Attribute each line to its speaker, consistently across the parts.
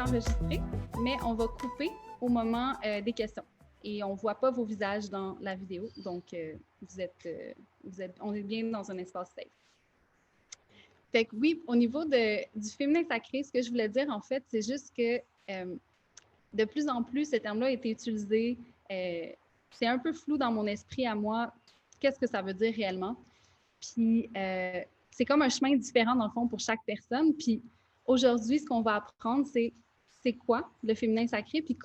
Speaker 1: enregistré, mais on va couper au moment des questions. Et on ne voit pas vos visages dans la vidéo, donc on est bien dans un espace safe. Fait que oui, au niveau du féminin sacré, ce que je voulais dire, en fait, c'est juste que de plus en plus, ce terme-là a été utilisé. C'est un peu flou dans mon esprit à moi, qu'est-ce que ça veut dire réellement. Puis, c'est comme un chemin différent, dans le fond, pour chaque personne. Puis, aujourd'hui, ce qu'on va apprendre, c'est quoi le féminin sacré, puis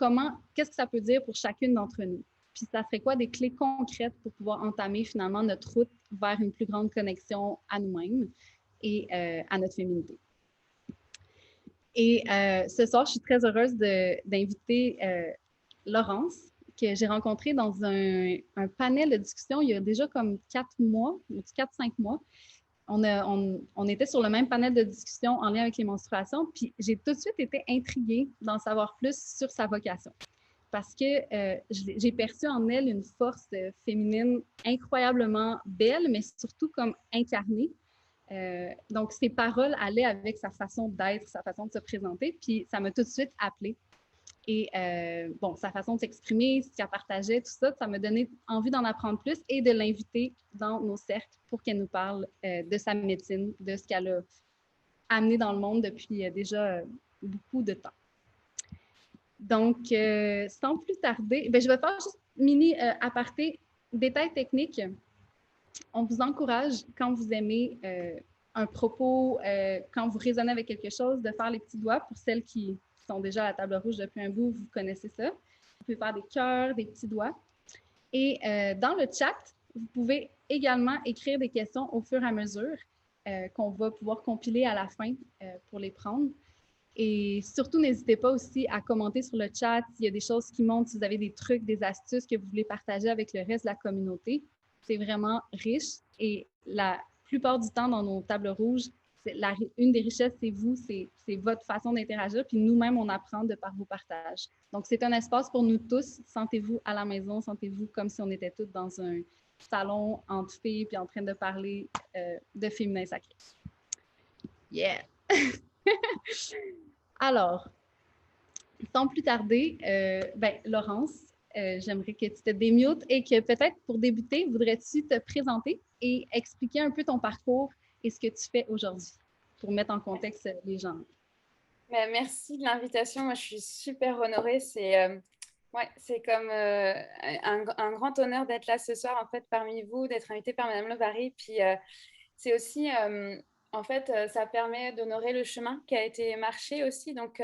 Speaker 1: qu'est-ce que ça peut dire pour chacune d'entre nous. Puis, ça serait quoi des clés concrètes pour pouvoir entamer finalement notre route vers une plus grande connexion à nous-mêmes et à notre féminité. Et ce soir, je suis très heureuse d'inviter Laurence, que j'ai rencontrée dans un panel de discussion il y a déjà comme 4 mois, 4-5 mois. On était sur le même panel de discussion en lien avec les menstruations, puis j'ai tout de suite été intriguée d'en savoir plus sur sa vocation. Parce que j'ai perçu en elle une force féminine incroyablement belle, mais surtout comme incarnée. Donc, ses paroles allaient avec sa façon d'être, sa façon de se présenter, puis ça m'a tout de suite appelée. Et bon, sa façon de s'exprimer, ce qu'elle partageait, tout ça, ça m'a donné envie d'en apprendre plus et de l'inviter dans nos cercles pour qu'elle nous parle de sa médecine, de ce qu'elle a amené dans le monde depuis déjà beaucoup de temps. Donc, sans plus tarder, je vais faire juste mini aparté, détails techniques. On vous encourage, quand vous aimez un propos, quand vous raisonnez avec quelque chose, de faire les petits doigts. Pour celles qui sont déjà à la table rouge depuis un bout, vous connaissez ça. Vous pouvez faire des cœurs, des petits doigts. Et dans le chat, vous pouvez également écrire des questions au fur et à mesure qu'on va pouvoir compiler à la fin pour les prendre. Et surtout, n'hésitez pas aussi à commenter sur le chat s'il y a des choses qui montent, si vous avez des trucs, des astuces que vous voulez partager avec le reste de la communauté. C'est vraiment riche et la plupart du temps dans nos tables rouges, une des richesses, c'est vous, c'est votre façon d'interagir, puis nous-mêmes, on apprend de par vos partages. Donc, c'est un espace pour nous tous. Sentez-vous à la maison, sentez-vous comme si on était toutes dans un salon entre filles, puis en train de parler de féminin sacré. Yeah! Alors, sans plus tarder, Laurence, j'aimerais que tu te démutes et que peut-être pour débuter, voudrais-tu te présenter et expliquer un peu ton parcours et ce que tu fais aujourd'hui pour mettre en contexte les gens.
Speaker 2: Merci de l'invitation. Moi, je suis super honorée. C'est comme un grand honneur d'être là ce soir, en fait, parmi vous, d'être invitée par Madame Levary. Puis, c'est aussi, en fait, ça permet d'honorer le chemin qui a été marché aussi. Donc,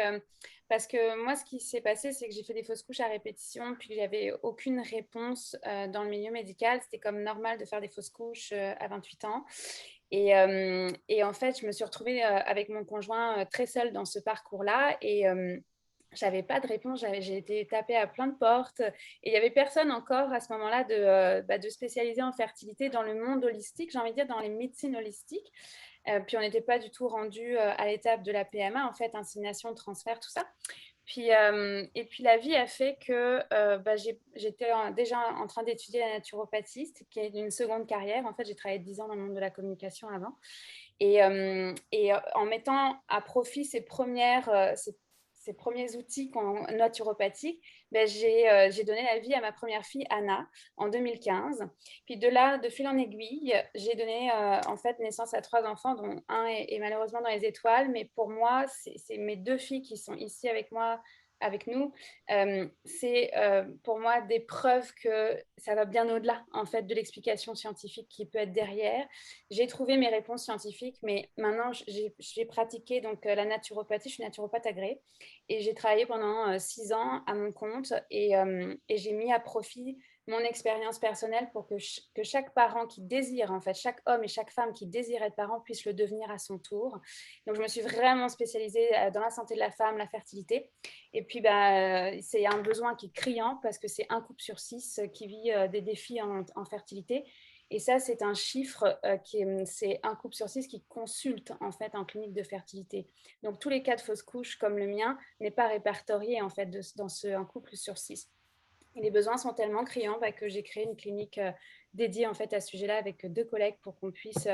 Speaker 2: parce que moi, ce qui s'est passé, c'est que j'ai fait des fausses couches à répétition, puis que j'avais aucune réponse dans le milieu médical. C'était comme normal de faire des fausses couches à 28 ans. Et en fait, je me suis retrouvée avec mon conjoint très seule dans ce parcours-là. Et j'avais pas de réponse. J'ai été tapée à plein de portes. Et il n'y avait personne encore à ce moment-là de spécialiser en fertilité dans le monde holistique, j'ai envie de dire dans les médecines holistiques. Puis on n'était pas du tout rendu à l'étape de la PMA, en fait, insémination, transfert, tout ça. Puis, et puis la vie a fait que j'étais déjà en train d'étudier la naturopathie, qui est une seconde carrière. En fait, j'ai travaillé 10 ans dans le monde de la communication avant. Et en mettant à profit ces premiers outils naturopathiques, j'ai donné la vie à ma première fille, Anna, en 2015. Puis de là, de fil en aiguille, j'ai donné en fait naissance à 3 enfants, dont un est malheureusement dans les étoiles. Mais pour moi, c'est mes 2 filles qui sont ici avec moi, avec nous. C'est pour moi des preuves que ça va bien au-delà en fait de l'explication scientifique qui peut être derrière. J'ai trouvé mes réponses scientifiques, mais maintenant j'ai pratiqué donc la naturopathie. Je suis naturopathe agréée et j'ai travaillé pendant 6 ans à mon compte et j'ai mis à profit mon expérience personnelle pour que chaque parent qui désire, en fait, chaque homme et chaque femme qui désire être parent puisse le devenir à son tour. Donc, je me suis vraiment spécialisée dans la santé de la femme, la fertilité. Et puis, c'est un besoin qui est criant parce que c'est 1 couple sur 6 qui vit des défis en fertilité. Et ça, c'est un chiffre c'est 1 couple sur 6 qui consulte en fait en clinique de fertilité. Donc, tous les cas de fausse couche comme le mien n'est pas répertorié en fait dans ce 1 couple sur 6. Et les besoins sont tellement criants que j'ai créé une clinique dédiée en fait à ce sujet-là avec 2 collègues pour qu'on puisse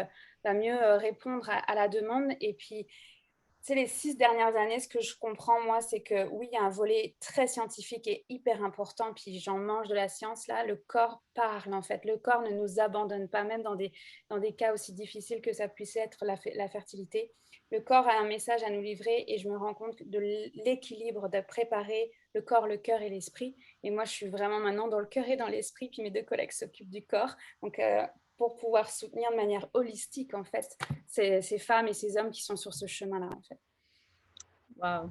Speaker 2: mieux répondre à la demande. Et puis, les 6 dernières années, ce que je comprends, moi, c'est que oui, il y a un volet très scientifique et hyper important, puis j'en mange de la science, là. Le corps parle, en fait. Le corps ne nous abandonne pas, même dans des cas aussi difficiles que ça puisse être la fertilité. Le corps a un message à nous livrer et je me rends compte de l'équilibre de préparer le corps, le cœur et l'esprit. Et moi, je suis vraiment maintenant dans le cœur et dans l'esprit, puis mes 2 collègues s'occupent du corps. Donc, pour pouvoir soutenir de manière holistique, en fait, ces femmes et ces hommes qui sont sur ce chemin-là, en fait.
Speaker 1: Wow!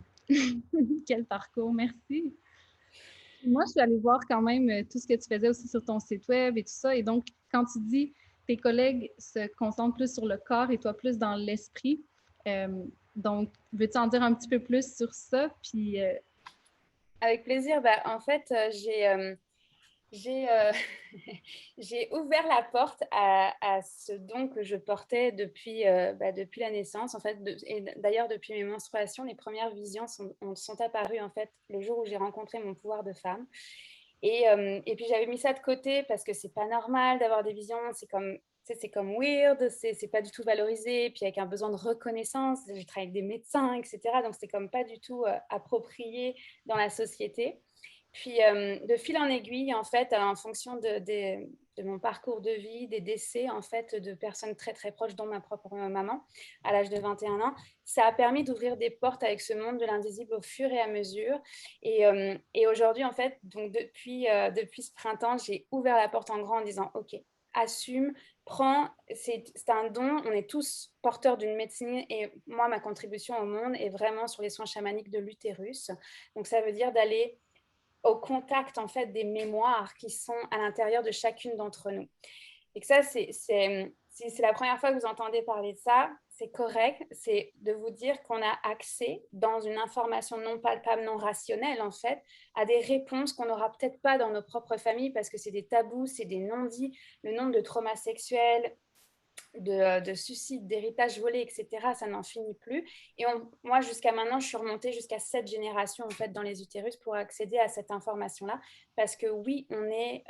Speaker 1: Quel parcours, merci. Moi, je suis allée voir quand même tout ce que tu faisais aussi sur ton site web et tout ça. Et donc, quand tu dis tes collègues se concentrent plus sur le corps et toi plus dans l'esprit, euh, donc, veux-tu en dire un petit peu plus sur ça? Puis,
Speaker 2: Avec plaisir. Bah, en fait, j'ai j'ai ouvert la porte à ce don que je portais depuis la naissance. En fait, et d'ailleurs, depuis mes menstruations, les premières visions sont apparues en fait, le jour où j'ai rencontré mon pouvoir de femme. Et puis, j'avais mis ça de côté parce que c'est pas normal d'avoir des visions. C'est comme weird, c'est pas du tout valorisé. Puis, avec un besoin de reconnaissance, j'ai travaillé avec des médecins, etc. Donc, c'était comme pas du tout approprié dans la société. Puis, de fil en aiguille, en fait, en fonction de mon parcours de vie, des décès, en fait, de personnes très, très proches, dont ma propre maman, à l'âge de 21 ans, ça a permis d'ouvrir des portes avec ce monde de l'invisible au fur et à mesure. Et aujourd'hui, en fait, donc depuis ce printemps, j'ai ouvert la porte en grand en disant, OK, assume, prends, c'est un don, on est tous porteurs d'une médecine et moi, ma contribution au monde est vraiment sur les soins chamaniques de l'utérus. Donc, ça veut dire d'aller au contact en fait des mémoires qui sont à l'intérieur de chacune d'entre nous. Et que ça, c'est la première fois que vous entendez parler de ça, c'est correct, c'est de vous dire qu'on a accès dans une information non palpable, non rationnelle en fait, à des réponses qu'on n'aura peut-être pas dans nos propres familles parce que c'est des tabous, c'est des non-dits, le nombre de traumas sexuels, de suicides, d'héritages volés, etc., ça n'en finit plus. Et moi, jusqu'à maintenant, je suis remontée jusqu'à 7 générations en fait, dans les utérus pour accéder à cette information-là. Parce que oui, on est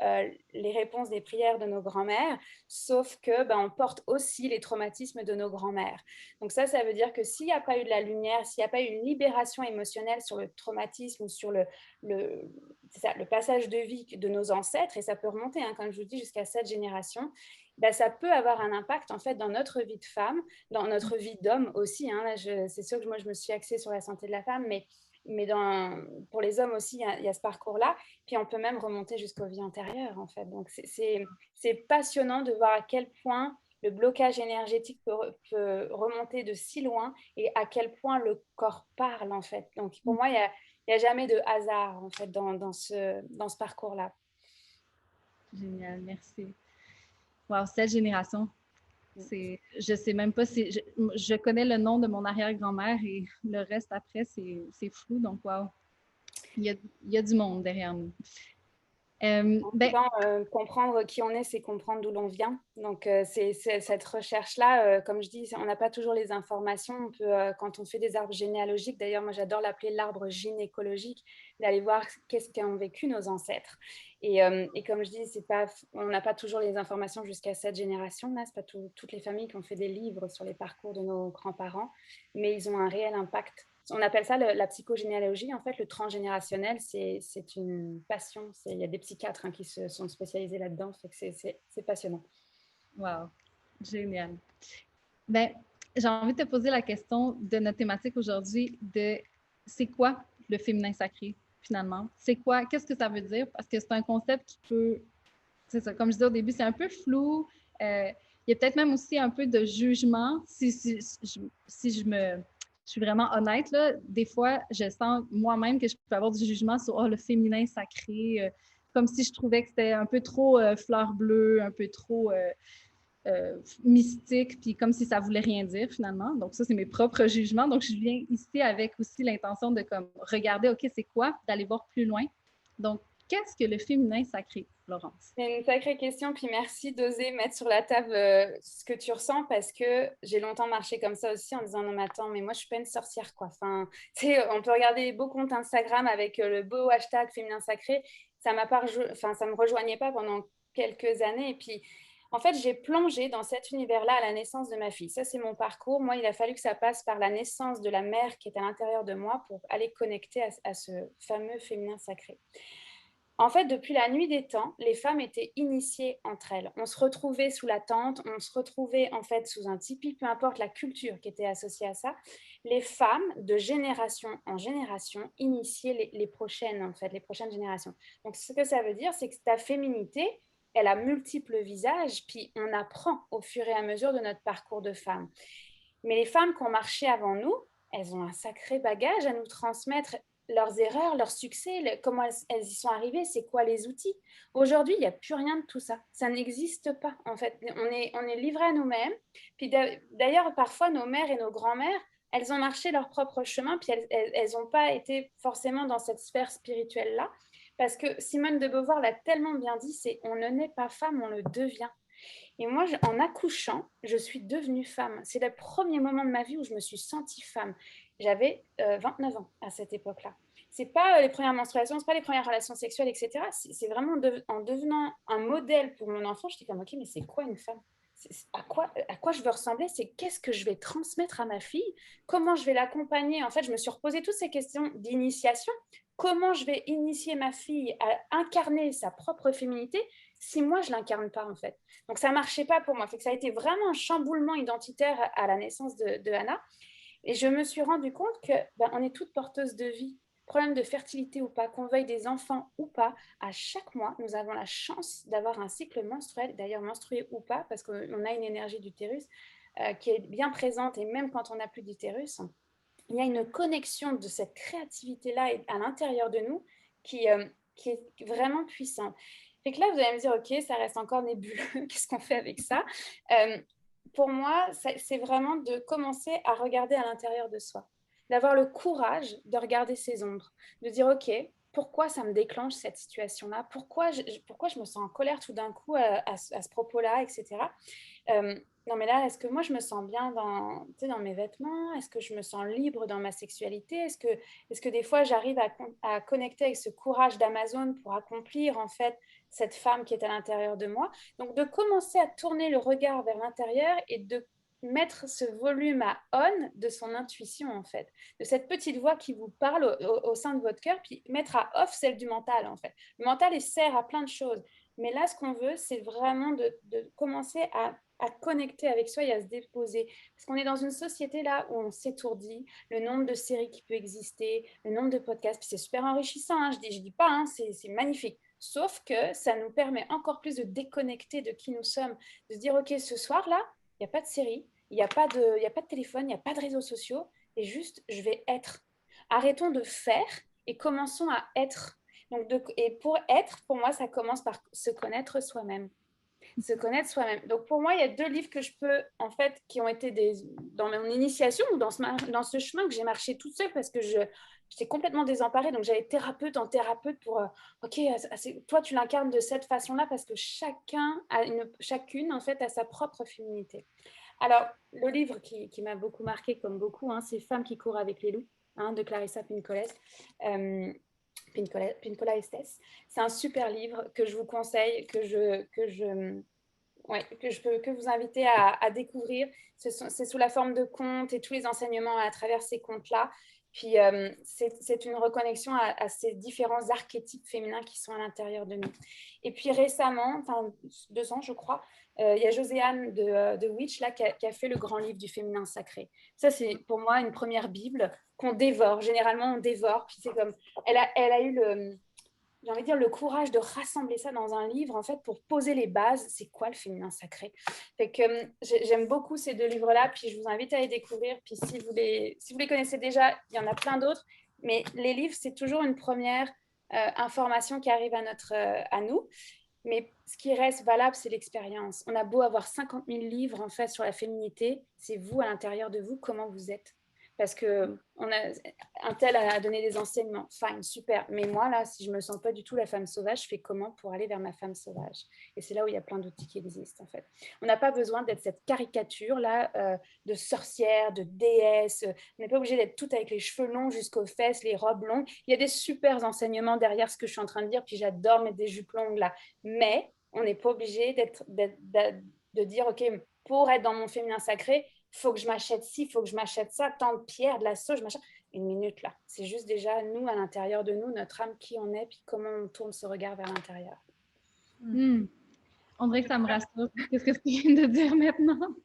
Speaker 2: les réponses des prières de nos grands-mères, sauf que on porte aussi les traumatismes de nos grands-mères. Donc ça veut dire que s'il n'y a pas eu de la lumière, s'il n'y a pas eu une libération émotionnelle sur le traumatisme ou sur le passage de vie de nos ancêtres, et ça peut remonter, hein, comme je vous dis, jusqu'à 7 générations, ça peut avoir un impact en fait dans notre vie de femme, dans notre vie d'homme aussi. Hein. C'est sûr que moi je me suis axée sur la santé de la femme, mais pour les hommes aussi, il y a ce parcours-là. Puis on peut même remonter jusqu'aux vies antérieures en fait. Donc c'est passionnant de voir à quel point le blocage énergétique peut remonter de si loin et à quel point le corps parle en fait. Donc pour moi, il y a jamais de hasard en fait dans ce parcours-là.
Speaker 1: génial, merci. Wow, 7 générations. Je sais même pas si je connais le nom de mon arrière-grand-mère et le reste après, c'est flou. Donc, wow, il y a du monde derrière nous.
Speaker 2: Comprendre qui on est, c'est comprendre d'où l'on vient. Donc, c'est cette recherche-là, comme je dis, on n'a pas toujours les informations. On peut, quand on fait des arbres généalogiques, d'ailleurs, moi j'adore l'appeler l'arbre gynécologique, d'aller voir qu'est-ce qu'ont vécu nos ancêtres. Et comme je dis, on n'a pas toujours les informations jusqu'à 7 générations. Là, ce n'est pas toutes les familles qui ont fait des livres sur les parcours de nos grands-parents, mais ils ont un réel impact. On appelle ça la psychogénéalogie. En fait, le transgénérationnel, c'est une passion. Il y a des psychiatres qui se sont spécialisés là-dedans. C'est passionnant.
Speaker 1: Wow, génial. Ben, j'ai envie de te poser la question de notre thématique aujourd'hui de c'est quoi le féminin sacré finalement? C'est quoi? Qu'est-ce que ça veut dire? Parce que c'est un concept qui peut, c'est ça, comme je disais au début, c'est un peu flou. Il y a peut-être même aussi un peu de jugement. Si je suis vraiment honnête, là, des fois, je sens moi-même que je peux avoir du jugement sur le féminin sacré, comme si je trouvais que c'était un peu trop fleur bleue, un peu trop mystique, puis comme si ça voulait rien dire finalement. Donc ça, c'est mes propres jugements. Donc je viens ici avec aussi l'intention de comme regarder, OK, c'est quoi, d'aller voir plus loin. Donc, qu'est-ce que le féminin sacré, Laurence?
Speaker 2: C'est une sacrée question, puis merci d'oser mettre sur la table ce que tu ressens parce que j'ai longtemps marché comme ça aussi en disant non mais attends, mais moi je suis pas une sorcière quoi. Enfin, tu sais, on peut regarder les beaux comptes Instagram avec le beau hashtag féminin sacré, ça m'a pas ça me rejoignait pas pendant quelques années et puis En fait, j'ai plongé dans cet univers-là à la naissance de ma fille. Ça, c'est mon parcours. Moi, il a fallu que ça passe par la naissance de la mère qui est à l'intérieur de moi pour aller connecter à ce fameux féminin sacré. En fait, depuis la nuit des temps, les femmes étaient initiées entre elles. On se retrouvait sous la tente, on se retrouvait en fait sous un tipi, peu importe la culture qui était associée à ça. Les femmes, de génération en génération, initiaient les prochaines, en fait, les prochaines générations. Donc, ce que ça veut dire, c'est que ta féminité, elle a multiples visages, puis on apprend au fur et à mesure de notre parcours de femme. Mais les femmes qui ont marché avant nous, elles ont un sacré bagage à nous transmettre, leurs erreurs, leurs succès, comment elles y sont arrivées, c'est quoi les outils. Aujourd'hui, il n'y a plus rien de tout ça. Ça n'existe pas, en fait. On est livrés à nous-mêmes. Puis d'ailleurs, parfois, nos mères et nos grands-mères, elles ont marché leur propre chemin, puis elles n'ont pas été forcément dans cette sphère spirituelle-là. Parce que Simone de Beauvoir l'a tellement bien dit, c'est on ne naît pas femme, on le devient. Et moi, en accouchant, je suis devenue femme. C'est le premier moment de ma vie où je me suis sentie femme. J'avais 29 ans à cette époque-là. C'est pas les premières menstruations, c'est pas les premières relations sexuelles, etc. C'est vraiment en devenant un modèle pour mon enfant, j'étais comme, ok, mais c'est quoi une femme? À quoi je veux ressembler? C'est qu'est-ce que je vais transmettre à ma fille? Comment je vais l'accompagner? En fait, je me suis reposé toutes ces questions d'initiation. Comment je vais initier ma fille à incarner sa propre féminité si moi, je ne l'incarne pas, en fait? Donc, ça ne marchait pas pour moi. Fait que ça a été vraiment un chamboulement identitaire à la naissance de Anna. Et je me suis rendu compte que on est toutes porteuses de vie. Problème de fertilité ou pas, qu'on veuille des enfants ou pas, à chaque mois, nous avons la chance d'avoir un cycle menstruel, d'ailleurs menstrué ou pas, parce qu'on a une énergie d'utérus qui est bien présente, et même quand on n'a plus d'utérus, il y a une connexion de cette créativité-là à l'intérieur de nous qui est vraiment puissante. Fait que là, vous allez me dire, OK, ça reste encore nébuleux, qu'est-ce qu'on fait avec ça? Pour moi, c'est vraiment de commencer à regarder à l'intérieur de soi, d'avoir le courage de regarder ses ombres, de dire, OK, pourquoi ça me déclenche cette situation-là? Pourquoi je me sens en colère tout d'un coup à ce propos-là, etc. Non, mais là, est-ce que moi, je me sens bien dans mes vêtements? Est-ce que je me sens libre dans ma sexualité? Est-ce que des fois, j'arrive à connecter avec ce courage d'Amazon pour accomplir, en fait, cette femme qui est à l'intérieur de moi? Donc, de commencer à tourner le regard vers l'intérieur et de mettre ce volume à on de son intuition, en fait, de cette petite voix qui vous parle au sein de votre cœur, puis mettre à off celle du mental, en fait. Le mental, il sert à plein de choses. Mais là, ce qu'on veut, c'est vraiment de commencer à connecter avec soi et à se déposer. Parce qu'on est dans une société là où on s'étourdit, le nombre de séries qui peut exister, le nombre de podcasts, puis c'est super enrichissant, hein, je dis pas, hein, c'est magnifique. Sauf que ça nous permet encore plus de déconnecter de qui nous sommes, de se dire, OK, ce soir-là, il n'y a pas de série, il n'y a pas de téléphone, il n'y a pas de réseaux sociaux, et juste, je vais être. Arrêtons de faire et commençons à être. Donc et pour être, pour moi, ça commence par se connaître soi-même. Se connaître soi-même. Donc pour moi, il y a deux livres que je peux, en fait, qui ont été dans mon initiation ou dans ce chemin que j'ai marché toute seule parce que j'étais complètement désemparée. Donc j'allais thérapeute en thérapeute pour, OK, toi, tu l'incarnes de cette façon-là parce que chacune, en fait, a sa propre féminité. Alors, le livre qui m'a beaucoup marqué, comme beaucoup, hein, c'est Femmes qui courent avec les loups, hein, de Clarissa Pinkola. Pinkola Estés. C'est un super livre que je vous conseille, que je peux que vous inviter à découvrir. C'est sous la forme de contes et tous les enseignements à travers ces contes-là. Puis c'est une reconnexion à ces différents archétypes féminins qui sont à l'intérieur de nous. Et puis récemment, enfin 2 ans je crois, il y a Joséanne de Witch là, qui a fait le grand livre du féminin sacré. Ça c'est pour moi une première Bible qu'on dévore. Généralement on dévore. Puis c'est comme elle a eu j'ai envie de dire, le courage de rassembler ça dans un livre, en fait, pour poser les bases. C'est quoi le féminin sacré? Fait que j'aime beaucoup ces deux livres-là, puis je vous invite à les découvrir. Puis si vous les connaissez déjà, il y en a plein d'autres. Mais les livres, c'est toujours une première information qui arrive à nous. Mais ce qui reste valable, c'est l'expérience. On a beau avoir 50 000 livres, en fait, sur la féminité, c'est vous, à l'intérieur de vous, comment vous êtes. Parce que un tel a donné des enseignements, fine, super. Mais moi, là, si je ne me sens pas du tout la femme sauvage, je fais comment pour aller vers ma femme sauvage? Et c'est là où il y a plein d'outils qui existent, en fait. On n'a pas besoin d'être cette caricature-là de sorcière, de déesse. On n'est pas obligé d'être toute avec les cheveux longs jusqu'aux fesses, les robes longues. Il y a des super enseignements derrière ce que je suis en train de dire, puis j'adore mettre des jupes longues, là. Mais On n'est pas obligé de dire, OK, pour être dans mon féminin sacré, il faut que je m'achète ci, il faut que je m'achète ça, tant de pierres, de la sauge, je m'achète. Une minute là. C'est juste déjà nous, à l'intérieur de nous, notre âme, qui on est, puis comment on tourne ce regard vers l'intérieur.
Speaker 1: On dirait que ça me rassure. Qu'est-ce que tu viens de dire maintenant?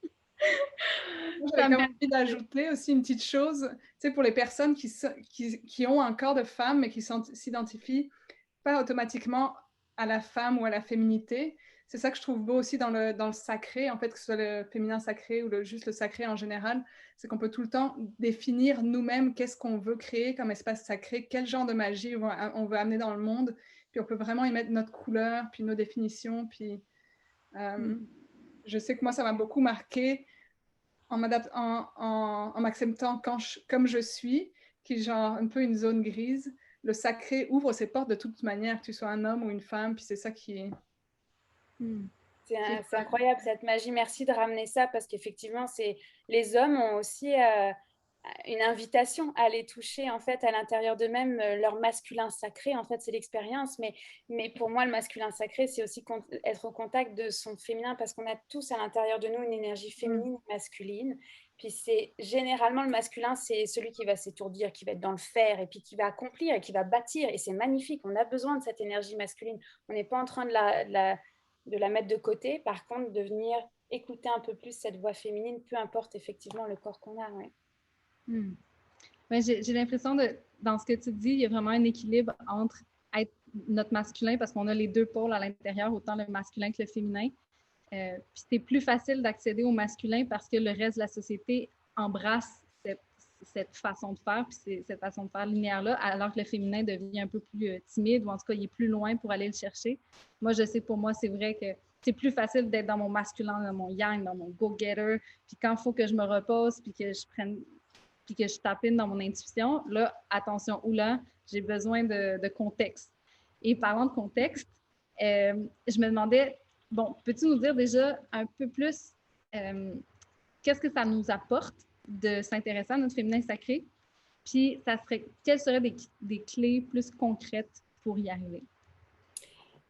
Speaker 3: J'avais comme envie d'ajouter aussi une petite chose, tu sais, pour les personnes qui ont un corps de femme, mais qui s'identifient pas automatiquement à la femme ou à la féminité. C'est ça que je trouve beau aussi dans le sacré, en fait, que ce soit le féminin sacré ou juste le sacré en général, c'est qu'on peut tout le temps définir nous-mêmes qu'est-ce qu'on veut créer comme espace sacré, quel genre de magie on veut amener dans le monde, puis on peut vraiment y mettre notre couleur, puis nos définitions, puis je sais que moi, ça m'a beaucoup marqué en m'acceptant comme je suis, qui est genre un peu une zone grise. Le sacré ouvre ses portes de toute manière, que tu sois un homme ou une femme, puis c'est ça qui est...
Speaker 2: C'est incroyable cette magie. Merci de ramener ça parce qu'effectivement, les hommes ont aussi une invitation à aller toucher en fait à l'intérieur d'eux-mêmes leur masculin sacré. En fait, c'est l'expérience. Mais pour moi, le masculin sacré, c'est aussi être au contact de son féminin parce qu'on a tous à l'intérieur de nous une énergie féminine et masculine. Puis c'est généralement le masculin, c'est celui qui va s'étourdir, qui va être dans le faire et puis qui va accomplir et qui va bâtir. Et c'est magnifique. On a besoin de cette énergie masculine. On n'est pas en train de la mettre de côté. Par contre, de venir écouter un peu plus cette voix féminine, peu importe effectivement le corps qu'on a. Ouais.
Speaker 1: Ben, j'ai l'impression dans ce que tu dis, il y a vraiment un équilibre entre être notre masculin, parce qu'on a les deux pôles à l'intérieur, autant le masculin que le féminin. Puis c'est plus facile d'accéder au masculin parce que le reste de la société embrasse cette façon de faire, puis cette façon de faire linéaire-là, alors que le féminin devient un peu plus timide, ou en tout cas, il est plus loin pour aller le chercher. Moi, je sais, pour moi, c'est vrai que c'est plus facile d'être dans mon masculin, dans mon yang, dans mon go-getter, puis quand il faut que je me repose, puis que je tapine dans mon intuition, là, attention, oula, j'ai besoin de contexte. Et parlant de contexte, je me demandais, bon, peux-tu nous dire déjà un peu plus qu'est-ce que ça nous apporte de s'intéresser à notre féminin sacré? Puis, quelles seraient des clés plus concrètes pour y arriver?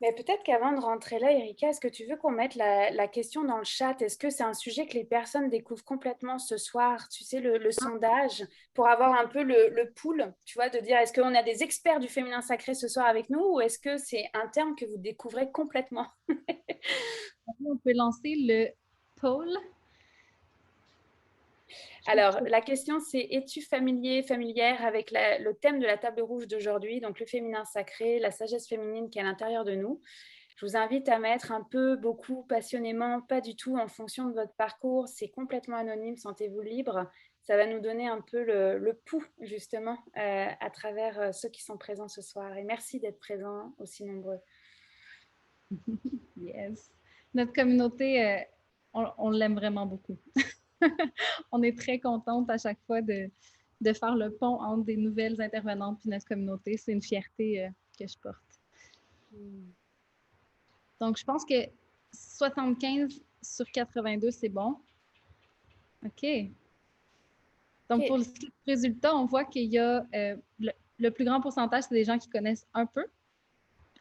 Speaker 2: Mais peut-être qu'avant de rentrer là, Erika, est-ce que tu veux qu'on mette la question dans le chat? Est-ce que c'est un sujet que les personnes découvrent complètement ce soir? Tu sais, le sondage, pour avoir un peu le pool, tu vois, de dire est-ce qu'on a des experts du féminin sacré ce soir avec nous ou est-ce que c'est un terme que vous découvrez complètement?
Speaker 1: On peut lancer le poll.
Speaker 2: Alors, la question, c'est es-tu familière avec le thème de la table rouge d'aujourd'hui, donc le féminin sacré, la sagesse féminine qui est à l'intérieur de nous? Je vous invite à mettre un peu, beaucoup, passionnément, pas du tout en fonction de votre parcours. C'est complètement anonyme, sentez-vous libre. Ça va nous donner un peu le pouls, justement, à travers ceux qui sont présents ce soir. Et merci d'être présents aussi nombreux.
Speaker 1: Yes. Notre communauté, on l'aime vraiment beaucoup. On est très contente à chaque fois de faire le pont entre des nouvelles intervenantes et notre communauté. C'est une fierté que je porte. Donc, je pense que 75 sur 82, c'est bon. OK. Donc, pour le résultat, on voit qu'il y a le plus grand pourcentage, c'est des gens qui connaissent un peu.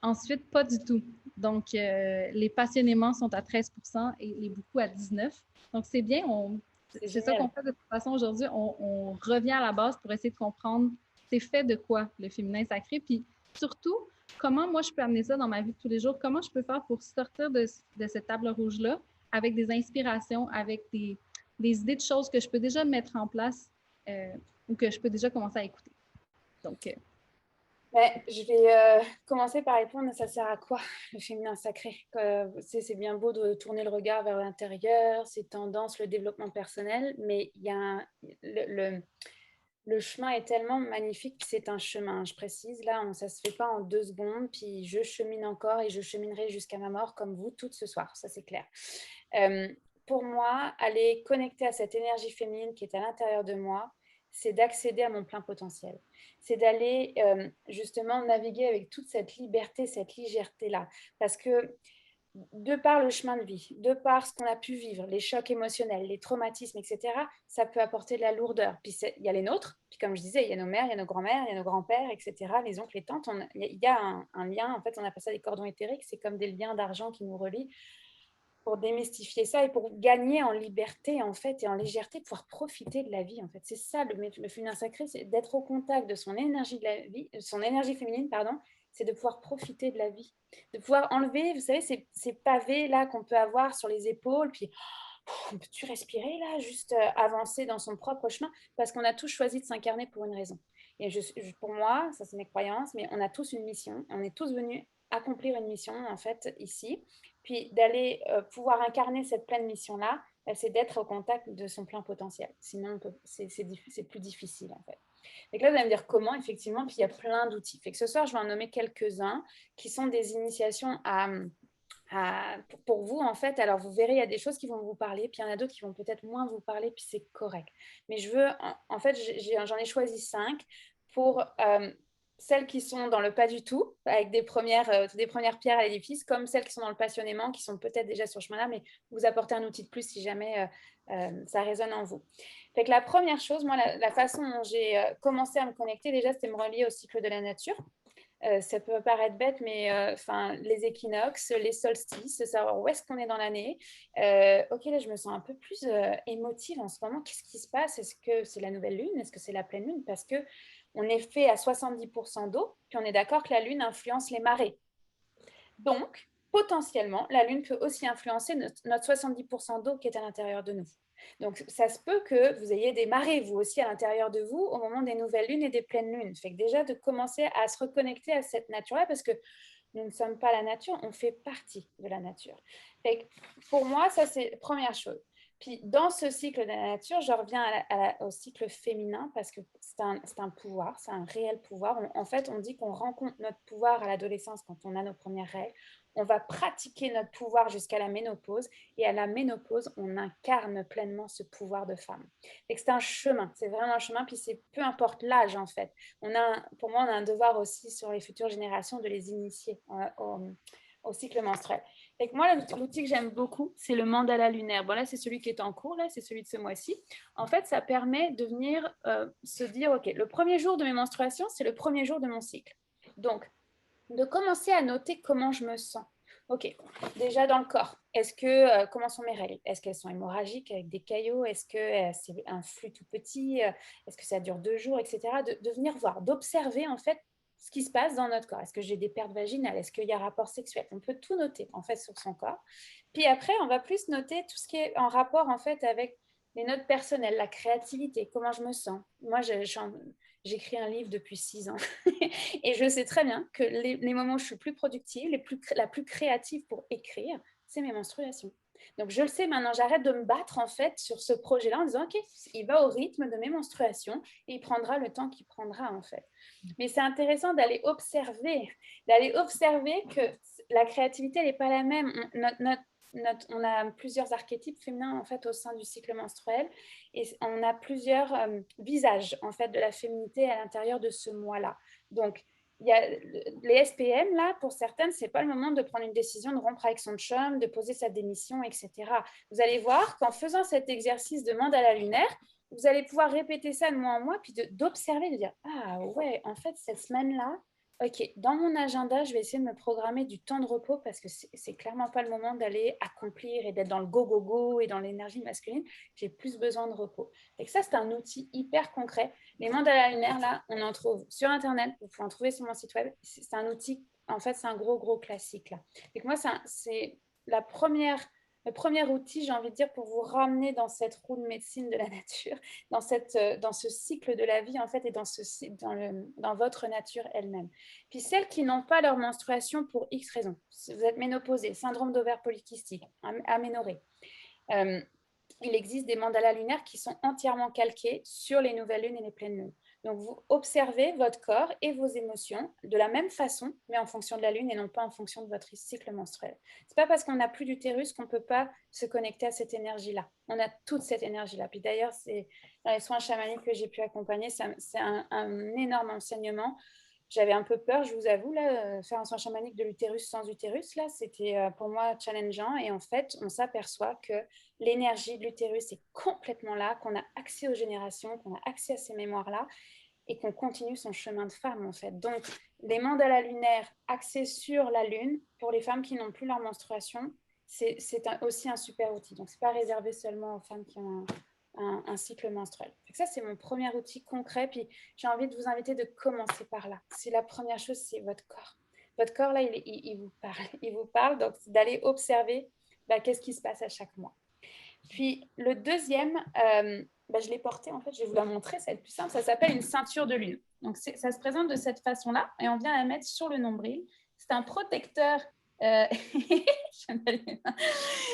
Speaker 1: Ensuite, pas du tout. Donc, les passionnément sont à 13 et les beaucoup à 19 %. Donc, c'est bien. C'est ça qu'on fait de toute façon aujourd'hui. On revient à la base pour essayer de comprendre c'est fait de quoi le féminin sacré. Puis surtout, comment moi je peux amener ça dans ma vie de tous les jours? Comment je peux faire pour sortir de cette table rouge-là avec des inspirations, avec des idées de choses que je peux déjà mettre en place ou que je peux déjà commencer à écouter. Donc,
Speaker 2: je vais commencer par répondre, ça sert à quoi le féminin sacré? C'est bien beau de tourner le regard vers l'intérieur, ses tendances, le développement personnel, mais il y a le chemin est tellement magnifique, c'est un chemin, je précise, là, ça ne se fait pas en 2 secondes, puis je chemine encore et je cheminerai jusqu'à ma mort comme vous toutes ce soir, ça c'est clair. Pour moi, aller connecter à cette énergie féminine qui est à l'intérieur de moi, c'est d'accéder à mon plein potentiel. C'est d'aller justement naviguer avec toute cette liberté, cette légèreté-là. Parce que de par le chemin de vie, de par ce qu'on a pu vivre, les chocs émotionnels, les traumatismes, etc., ça peut apporter de la lourdeur. Puis il y a les nôtres, puis comme je disais, il y a nos mères, il y a nos grands-mères, il y a nos grands-pères, etc., les oncles, les tantes. Il y a un lien, en fait, on appelle ça des cordons éthériques, c'est comme des liens d'argent qui nous relient pour démystifier ça et pour gagner en liberté, en fait, et en légèreté, pouvoir profiter de la vie, en fait. C'est ça, le féminin sacré, c'est d'être au contact de son énergie de la vie, son énergie féminine, pardon, c'est de pouvoir profiter de la vie, de pouvoir enlever, vous savez, ces pavés là qu'on peut avoir sur les épaules, puis peux-tu respirer là, juste avancer dans son propre chemin, parce qu'on a tous choisi de s'incarner pour une raison. Et pour moi, ça c'est mes croyances, mais on a tous une mission, on est tous venus accomplir une mission en fait ici, puis d'aller pouvoir incarner cette pleine mission-là, c'est d'être au contact de son plein potentiel. Sinon, c'est plus difficile en fait. Donc là, vous allez me dire comment, effectivement, puis il y a plein d'outils. Fait que ce soir, je vais en nommer quelques-uns qui sont des initiations pour vous, en fait. Alors, vous verrez, il y a des choses qui vont vous parler, puis il y en a d'autres qui vont peut-être moins vous parler, puis c'est correct. Mais je veux, en fait, j'en ai choisi 5 pour celles qui sont dans le pas du tout, avec des premières pierres à l'édifice, comme celles qui sont dans le passionnément, qui sont peut-être déjà sur ce chemin-là, mais vous apportez un outil de plus si jamais ça résonne en vous. Fait que la première chose, moi, la façon dont j'ai commencé à me connecter, déjà, c'était me relier au cycle de la nature. Ça peut paraître bête, mais les équinoxes, les solstices, savoir où est-ce qu'on est dans l'année. Ok, là, je me sens un peu plus émotive en ce moment. Qu'est-ce qui se passe? Est-ce que c'est la nouvelle lune? Est-ce que c'est la pleine lune? Parce qu'on est fait à 70% d'eau, puis on est d'accord que la lune influence les marées. Donc, potentiellement, la lune peut aussi influencer notre 70% d'eau qui est à l'intérieur de nous. Donc, ça se peut que vous ayez des marées, vous aussi, à l'intérieur de vous, au moment des nouvelles lunes et des pleines lunes. Fait que déjà, de commencer à se reconnecter à cette nature-là, parce que nous ne sommes pas la nature, on fait partie de la nature. Fait que pour moi, ça, c'est la première chose. Puis, dans ce cycle de la nature, je reviens au cycle féminin, parce que c'est un pouvoir, c'est un réel pouvoir. En fait, on dit qu'on rencontre notre pouvoir à l'adolescence quand on a nos premières règles. On va pratiquer notre pouvoir jusqu'à la ménopause. Et à la ménopause, on incarne pleinement ce pouvoir de femme. Et c'est un chemin, c'est vraiment un chemin. Puis c'est peu importe l'âge, en fait. Pour moi, on a un devoir aussi sur les futures générations de les initier au cycle menstruel. Et moi, l'outil que j'aime beaucoup, c'est le mandala lunaire. Bon, là, c'est celui qui est en cours, là, c'est celui de ce mois-ci. En fait, ça permet de venir se dire, OK, le premier jour de mes menstruations, c'est le premier jour de mon cycle. Donc, de commencer à noter comment je me sens. Ok, déjà dans le corps, comment sont mes règles? Est-ce qu'elles sont hémorragiques avec des caillots? Est-ce que c'est un flux tout petit? Est-ce que ça dure 2 jours, etc. De venir voir, d'observer en fait ce qui se passe dans notre corps. Est-ce que j'ai des pertes vaginales? Est-ce qu'il y a rapport sexuel? On peut tout noter en fait sur son corps. Puis après, on va plus noter tout ce qui est en rapport en fait avec les notes personnelles, la créativité, comment je me sens. Moi, j'écris un livre depuis 6 ans et je sais très bien que les moments où je suis plus productive, la plus créative pour écrire, c'est mes menstruations. Donc, je le sais maintenant, j'arrête de me battre en fait sur ce projet-là en disant, OK, il va au rythme de mes menstruations et il prendra le temps qu'il prendra en fait. Mais c'est intéressant d'aller observer que la créativité, elle n'est pas la même. On a plusieurs archétypes féminins en fait au sein du cycle menstruel et on a plusieurs visages en fait de la féminité à l'intérieur de ce mois-là. Donc, il y a les SPM, là, pour certaines, ce n'est pas le moment de prendre une décision de rompre avec son chum, de poser sa démission, etc. Vous allez voir qu'en faisant cet exercice de mandala lunaire, vous allez pouvoir répéter ça de mois en mois, puis d'observer, de dire « Ah ouais, en fait, cette semaine-là, ok, dans mon agenda, je vais essayer de me programmer du temps de repos parce que c'est clairement pas le moment d'aller accomplir et d'être dans le go-go-go et dans l'énergie masculine. J'ai plus besoin de repos. » Et ça, c'est un outil hyper concret. Les mandalas lunaires, là, on en trouve sur Internet. Vous pouvez en trouver sur mon site web. C'est un outil, en fait, c'est un gros classique, là. Et que moi, c'est le premier outil, j'ai envie de dire, pour vous ramener dans cette roue de médecine de la nature, dans ce cycle de la vie, en fait, et dans votre nature elle-même. Puis celles qui n'ont pas leur menstruation pour X raisons, si vous êtes ménopausée, syndrome d'ovaire polykystique, aménorrhée, il existe des mandalas lunaires qui sont entièrement calqués sur les nouvelles lunes et les pleines lunes. Donc, vous observez votre corps et vos émotions de la même façon, mais en fonction de la lune et non pas en fonction de votre cycle menstruel. Ce n'est pas parce qu'on n'a plus d'utérus qu'on ne peut pas se connecter à cette énergie-là. On a toute cette énergie-là. Puis d'ailleurs, dans les soins chamaniques que j'ai pu accompagner, c'est un énorme enseignement j'avais un peu peur, je vous avoue, là, faire un soin chamanique de l'utérus sans utérus, là, c'était pour moi challengeant. Et en fait, on s'aperçoit que l'énergie de l'utérus est complètement là, qu'on a accès aux générations, qu'on a accès à ces mémoires-là et qu'on continue son chemin de femme, en fait. Donc, les mandalas lunaires axés sur la lune, pour les femmes qui n'ont plus leur menstruation, c'est aussi un super outil. Donc, ce n'est pas réservé seulement aux femmes qui ont un cycle menstruel. Donc ça, c'est mon premier outil concret. Puis, j'ai envie de vous inviter de commencer par là. C'est la première chose, c'est votre corps. Votre corps, là, il vous parle. Il vous parle, donc d'aller observer qu'est-ce qui se passe à chaque mois. Puis, le deuxième, je l'ai porté, en fait, je vais vous la montrer, ça va être plus simple. Ça s'appelle une ceinture de lune. Donc, ça se présente de cette façon-là et on vient la mettre sur le nombril. C'est un protecteur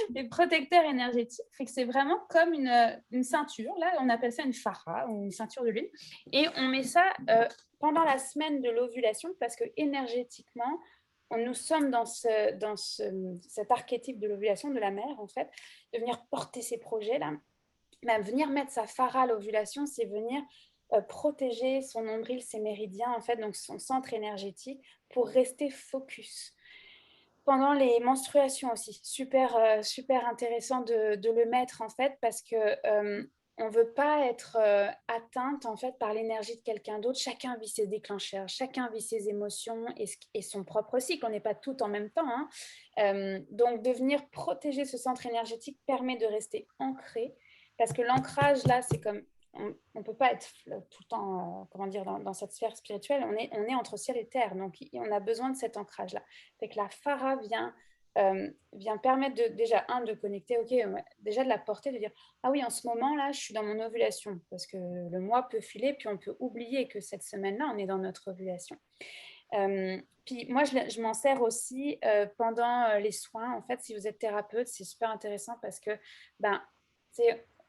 Speaker 2: des protecteurs énergétiques, fait que c'est vraiment comme une ceinture, là on appelle ça une farah ou une ceinture de lune, et on met ça pendant la semaine de l'ovulation parce que énergétiquement nous sommes dans cet archétype de l'ovulation de la mère, en fait, de venir porter ces projets là, même venir mettre sa farah à l'ovulation, c'est venir protéger son nombril, ses méridiens, en fait, donc son centre énergétique, pour rester focus. Pendant les menstruations aussi, super intéressant de le mettre, en fait, parce que on ne veut pas être atteinte, en fait, par l'énergie de quelqu'un d'autre. Chacun vit ses déclencheurs, chacun vit ses émotions et son propre cycle. On n'est pas tout en même temps, hein. Donc, de venir protéger ce centre énergétique permet de rester ancré, parce que l'ancrage, là, c'est comme... On ne peut pas être tout le temps dans cette sphère spirituelle, on est entre ciel et terre, donc on a besoin de cet ancrage-là. Fait que la Farah vient permettre de connecter, déjà de la porter, de dire ah oui, en ce moment-là, je suis dans mon ovulation, parce que le mois peut filer, puis on peut oublier que cette semaine-là, on est dans notre ovulation. Puis moi, je m'en sers aussi pendant les soins. En fait, si vous êtes thérapeute, c'est super intéressant parce que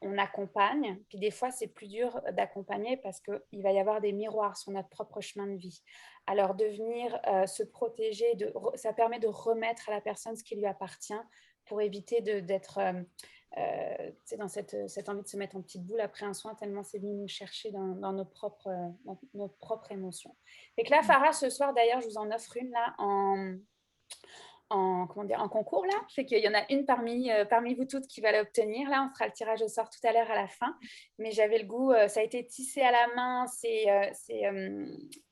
Speaker 2: on accompagne, puis des fois c'est plus dur d'accompagner parce qu'il va y avoir des miroirs sur notre propre chemin de vie. Alors de venir se protéger, ça permet de remettre à la personne ce qui lui appartient pour éviter d'être dans cette envie de se mettre en petite boule après un soin, tellement c'est venu nous chercher dans nos propres émotions. Et que là, Farah, ce soir d'ailleurs, je vous en offre une là en concours là, c'est qu'il y en a une parmi vous toutes qui va l'obtenir. Là, on fera le tirage au sort tout à l'heure à la fin. Mais j'avais le goût, ça a été tissé à la main, c'est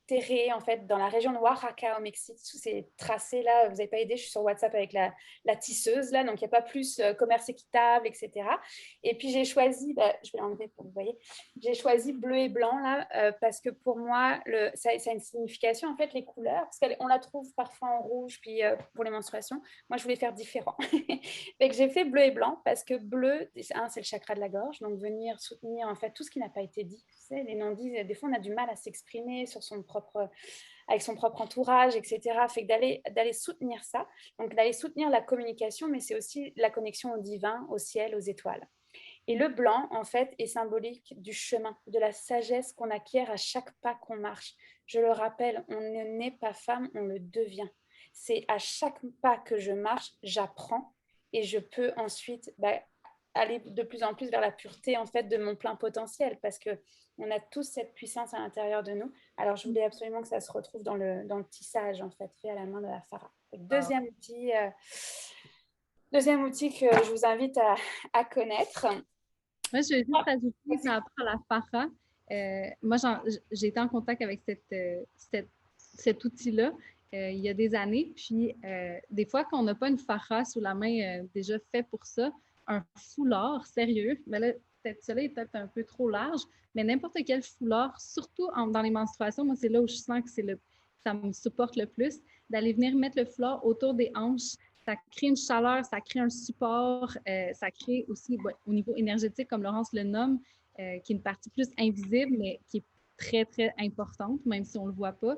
Speaker 2: terré en fait dans la région de Oaxaca au Mexique. Tous ces tracés là, vous n'avez pas aidé, je suis sur WhatsApp avec la tisseuse là, donc il n'y a pas plus commerce équitable, etc. Et puis j'ai choisi, je vais l'enlever pour que vous voyez, j'ai choisi bleu et blanc là parce que pour moi ça a une signification en fait, les couleurs, parce qu'on la trouve parfois en rouge, puis pour les menstruations, moi je voulais faire différent. Fait que j'ai fait bleu et blanc parce que bleu, c'est le chakra de la gorge, donc venir soutenir en fait tout ce qui n'a pas été dit. Tu sais, les non-dits, des fois on a du mal à s'exprimer avec son propre entourage, etc. Fait que d'aller soutenir ça, donc d'aller soutenir la communication, mais c'est aussi la connexion au divin, au ciel, aux étoiles. Et le blanc, en fait, est symbolique du chemin, de la sagesse qu'on acquiert à chaque pas qu'on marche. Je le rappelle, on ne naît pas femme, on le devient. C'est à chaque pas que je marche, j'apprends et je peux ensuite aller de plus en plus vers la pureté en fait de mon plein potentiel, parce que on a tous cette puissance à l'intérieur de nous. Alors je voulais absolument que ça se retrouve dans le tissage en fait fait à la main de la Farah. Deuxième outil que je vous invite à connaître.
Speaker 1: Moi, je vais juste ajouter par rapport à la Farah. Moi, j'ai été en contact avec cet outil-là il y a des années. Puis, des fois, quand on n'a pas une Farah sous la main déjà fait pour ça, un foulard sérieux, mais là, peut-être celui-là est peut-être un peu trop large, mais n'importe quel foulard, surtout dans les menstruations, moi, c'est là où je sens que ça me supporte le plus, d'aller venir mettre le foulard autour des hanches. Ça crée une chaleur, ça crée un support, ça crée aussi au niveau énergétique, comme Laurence le nomme, qui est une partie plus invisible, mais qui est très, très importante, même si on ne le voit pas.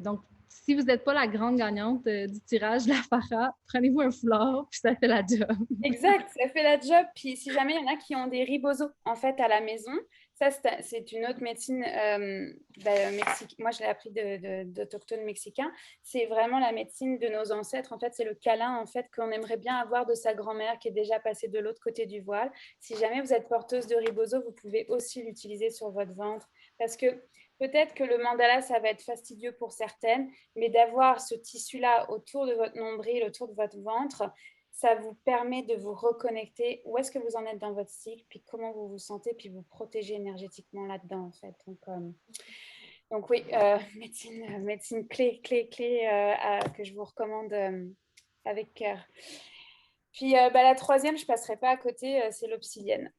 Speaker 1: Donc, si vous n'êtes pas la grande gagnante du tirage de la Farah, prenez-vous un foulard, puis ça fait la job.
Speaker 2: Exact, ça fait la job. Puis si jamais il y en a qui ont des ribozos en fait à la maison, ça c'est une autre médecine moi je l'ai appris d'autochtones mexicains. C'est vraiment la médecine de nos ancêtres. En fait, c'est le câlin en fait qu'on aimerait bien avoir de sa grand-mère qui est déjà passée de l'autre côté du voile. Si jamais vous êtes porteuse de ribozo, vous pouvez aussi l'utiliser sur votre ventre, parce que peut-être que le mandala, ça va être fastidieux pour certaines, mais d'avoir ce tissu-là autour de votre nombril, autour de votre ventre, ça vous permet de vous reconnecter. Où est-ce que vous en êtes dans votre cycle, puis comment vous vous sentez, puis vous protéger énergétiquement là-dedans, en fait. Donc oui, médecine clé que je vous recommande avec cœur. Puis la troisième, je ne passerai pas à côté, c'est l'obsidienne.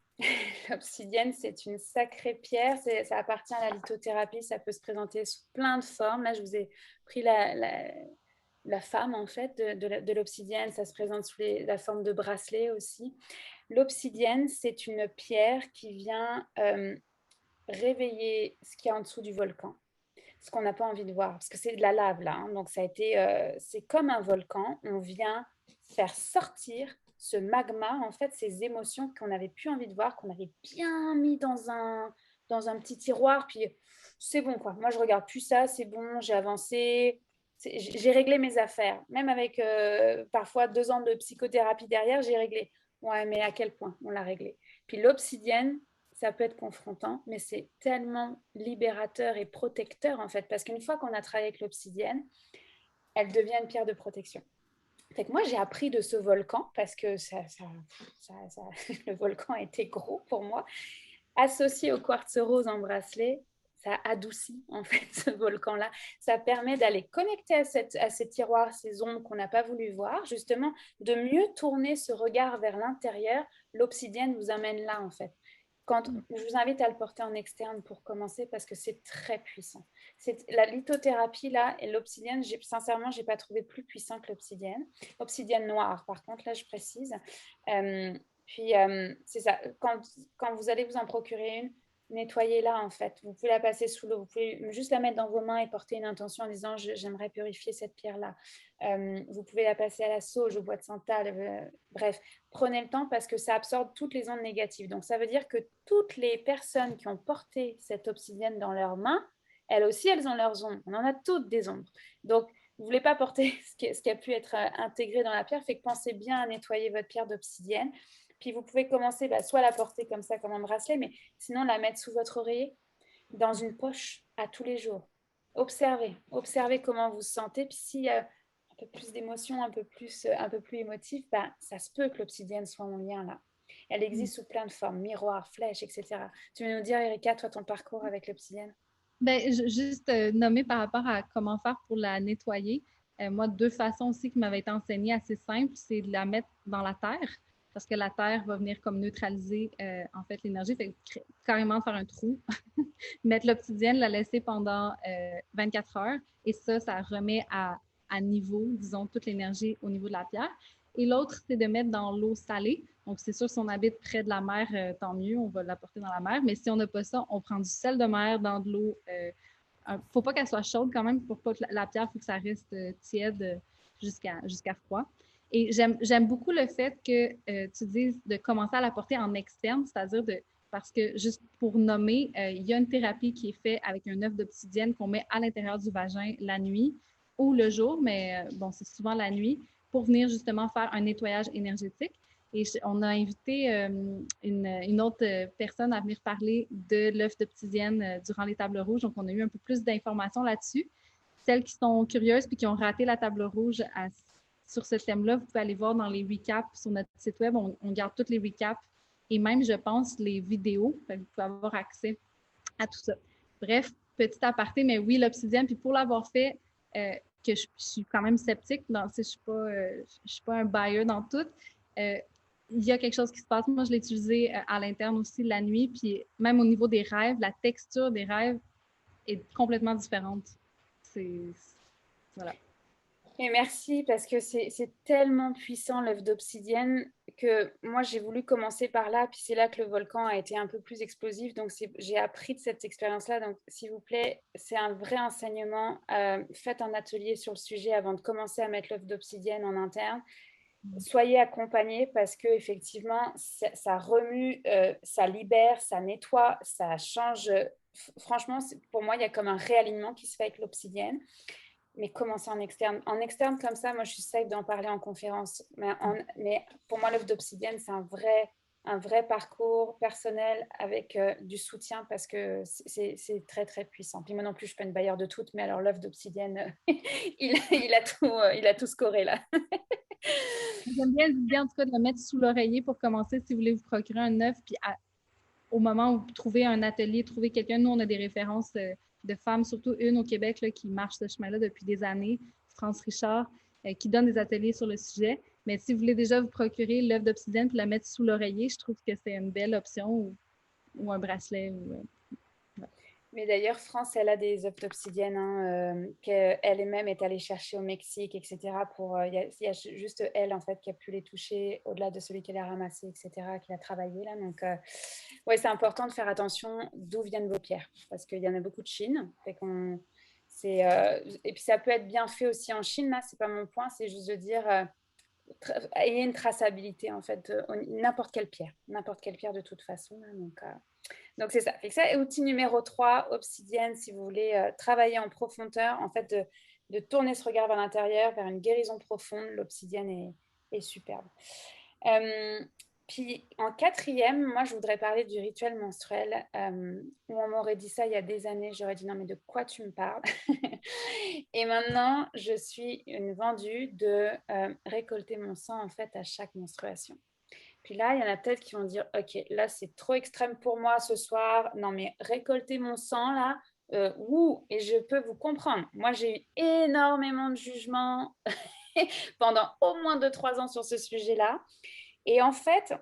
Speaker 2: L'obsidienne, c'est une sacrée pierre. Ça appartient à la lithothérapie. Ça peut se présenter sous plein de formes. Là, je vous ai pris la femme, en fait, de l'obsidienne. Ça se présente sous la forme de bracelet aussi. L'obsidienne, c'est une pierre qui vient réveiller ce qu'il y a en dessous du volcan. Ce qu'on n'a pas envie de voir, parce que c'est de la lave, là. Donc, c'est comme un volcan. On vient faire sortir ce magma, en fait, ces émotions qu'on n'avait plus envie de voir, qu'on avait bien mis dans un petit tiroir, puis c'est bon, quoi. Moi, je regarde plus ça, c'est bon, j'ai avancé, j'ai réglé mes affaires. Même avec parfois 2 ans de psychothérapie derrière, j'ai réglé. Ouais, mais à quel point on l'a réglé? Puis l'obsidienne, ça peut être confrontant, mais c'est tellement libérateur et protecteur, en fait, parce qu'une fois qu'on a travaillé avec l'obsidienne, elle devient une pierre de protection. Fait que moi, j'ai appris de ce volcan parce que le volcan était gros pour moi. Associé au quartz rose en bracelet, ça adoucit en fait ce volcan-là. Ça permet d'aller connecter à ces tiroirs, ces ombres qu'on n'a pas voulu voir, justement, de mieux tourner ce regard vers l'intérieur. L'obsidienne vous amène là, en fait. Je vous invite à le porter en externe pour commencer parce que c'est très puissant. La lithothérapie là et l'obsidienne, sincèrement, je n'ai pas trouvé plus puissant que l'obsidienne. Obsidienne noire, par contre, là je précise. C'est ça, quand vous allez vous en procurer une, nettoyez-la en fait. Vous pouvez la passer sous l'eau, vous pouvez juste la mettre dans vos mains et porter une intention en disant j'aimerais purifier cette pierre-là. Vous pouvez la passer à la sauge, au bois de santal, bref. Prenez le temps parce que ça absorbe toutes les ondes négatives. Donc ça veut dire que toutes les personnes qui ont porté cette obsidienne dans leurs mains, elles aussi, elles ont leurs ombres. On en a toutes des ombres. Donc, vous ne voulez pas porter ce qui a pu être intégré dans la pierre, fait que pensez bien à nettoyer votre pierre d'obsidienne. Puis vous pouvez commencer soit la porter comme ça, comme un bracelet, mais sinon la mettre sous votre oreiller, dans une poche, à tous les jours. Observez comment vous vous sentez. Puis s'il y a un peu plus d'émotion, un peu plus émotif, ça se peut que l'obsidienne soit en lien là. Elle existe sous plein de formes, miroir, flèche, etc. Tu veux nous dire, Erika, toi, ton parcours avec l'obsidienne?
Speaker 1: Ben, juste nommer par rapport à comment faire pour la nettoyer. Moi, 2 façons aussi qui m'avaient été enseignées assez simples, c'est de la mettre dans la terre, parce que la terre va venir comme neutraliser en fait l'énergie, fait carrément faire un trou, mettre l'obsidienne, la laisser pendant 24 heures, et ça remet à niveau, disons, toute l'énergie au niveau de la pierre. Et l'autre, c'est de mettre dans l'eau salée. Donc, c'est sûr, si on habite près de la mer, tant mieux, on va l'apporter dans la mer. Mais si on n'a pas ça, on prend du sel de mer dans de l'eau. Il ne faut pas qu'elle soit chaude quand même, pour pas que la pierre, il faut que ça reste tiède jusqu'à froid. Et j'aime beaucoup le fait que tu dises de commencer à la porter en externe, c'est-à-dire parce que, juste pour nommer, il y a une thérapie qui est faite avec un œuf d'obsidienne qu'on met à l'intérieur du vagin la nuit ou le jour, mais bon, c'est souvent la nuit, pour venir justement faire un nettoyage énergétique. Et on a invité une autre personne à venir parler de l'œuf d'obsidienne durant les tables rouges. Donc, on a eu un peu plus d'informations là-dessus. Celles qui sont curieuses puis qui ont raté la table rouge sur ce thème-là, vous pouvez aller voir dans les recaps sur notre site web. On garde toutes les recaps et même, je pense, les vidéos. Vous pouvez avoir accès à tout ça. Bref, petit aparté, mais oui, l'obsidienne. Puis pour l'avoir fait, que je suis quand même sceptique, je ne suis pas un buyer dans tout. Il y a quelque chose qui se passe. Moi, je l'ai utilisé à l'interne aussi la nuit, puis même au niveau des rêves, la texture des rêves est complètement différente. Voilà.
Speaker 2: Et merci parce que c'est tellement puissant l'œuf d'obsidienne que moi j'ai voulu commencer par là, puis c'est là que le volcan a été un peu plus explosif, donc j'ai appris de cette expérience-là. Donc s'il vous plaît, c'est un vrai enseignement. Faites un atelier sur le sujet avant de commencer à mettre l'œuf d'obsidienne en interne. Soyez accompagnés parce que effectivement ça remue, ça libère, ça nettoie, ça change. Franchement, pour moi, il y a comme un réalignement qui se fait avec l'obsidienne. Mais commencer en externe. En externe comme ça, moi, je suis safe d'en parler en conférence. Mais pour moi, l'œuf d'obsidienne, c'est un vrai un vrai parcours personnel avec du soutien parce que c'est très, très puissant. Puis moi non plus, je ne suis pas une bailleur de toutes, mais alors l'œuf d'obsidienne, il a tout scoré là.
Speaker 1: J'aime bien l'idée, en tout cas, de le mettre sous l'oreiller pour commencer si vous voulez vous procurer un œuf. Puis au moment où vous trouvez un atelier, trouvez quelqu'un. Nous, on a des références de femmes, surtout une au Québec là, qui marche ce chemin-là depuis des années, France Richard, qui donne des ateliers sur le sujet. Mais si vous voulez déjà vous procurer l'œuf d'obsidienne puis la mettre sous l'oreiller, je trouve que c'est une belle option ou un bracelet.
Speaker 2: Mais d'ailleurs, France, elle a des œufs d'obsidienne qu'elle-même est allée chercher au Mexique, etc. Il y a juste elle, en fait, qui a pu les toucher au-delà de celui qu'elle a ramassé, etc., qui a travaillé là. Donc, ouais, c'est important de faire attention d'où viennent vos pierres parce qu'il y en a beaucoup de Chine. Et puis, ça peut être bien fait aussi en Chine. Là, c'est pas mon point, c'est juste de dire ayez une traçabilité, en fait, n'importe quelle pierre de toute façon. Là, donc, c'est ça. Fait que ça, outil numéro 3, obsidienne, si vous voulez travailler en profondeur, en fait, de tourner ce regard vers l'intérieur, vers une guérison profonde, l'obsidienne est superbe. Puis, en 4e, moi, je voudrais parler du rituel menstruel. Où on m'aurait dit ça il y a des années, j'aurais dit non, mais de quoi tu me parles? Et maintenant, je suis une vendue de récolter mon sang, en fait, à chaque menstruation. Puis là, il y en a peut-être qui vont dire, OK, là, c'est trop extrême pour moi ce soir. Non, mais récolter mon sang, là, et je peux vous comprendre. Moi, j'ai eu énormément de jugements pendant au moins 2-3 ans sur ce sujet-là. Et en fait,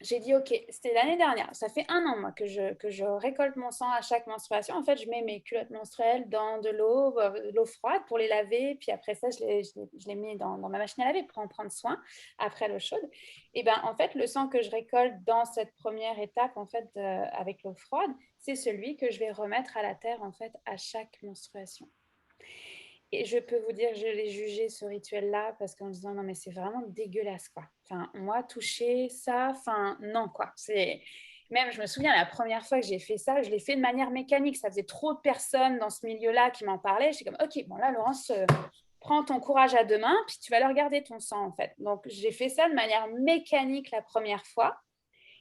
Speaker 2: j'ai dit, OK, c'était l'année dernière. Ça fait 1 an, moi, que je récolte mon sang à chaque menstruation. En fait, je mets mes culottes menstruelles dans de l'eau froide pour les laver. Puis après ça, je les mets dans ma machine à laver pour en prendre soin après l'eau chaude. Et bien, en fait, le sang que je récolte dans cette première étape, en fait, avec l'eau froide, c'est celui que je vais remettre à la terre, en fait, à chaque menstruation. Et je peux vous dire que je l'ai jugé ce rituel-là parce qu'en me disant non mais c'est vraiment dégueulasse quoi. Enfin moi toucher ça, enfin non quoi. Même je me souviens la première fois que j'ai fait ça, je l'ai fait de manière mécanique. Ça faisait trop de personnes dans ce milieu-là qui m'en parlaient. J'étais comme ok bon là Laurence prends ton courage à deux mains puis tu vas leur regarder ton sang en fait. Donc j'ai fait ça de manière mécanique la première fois.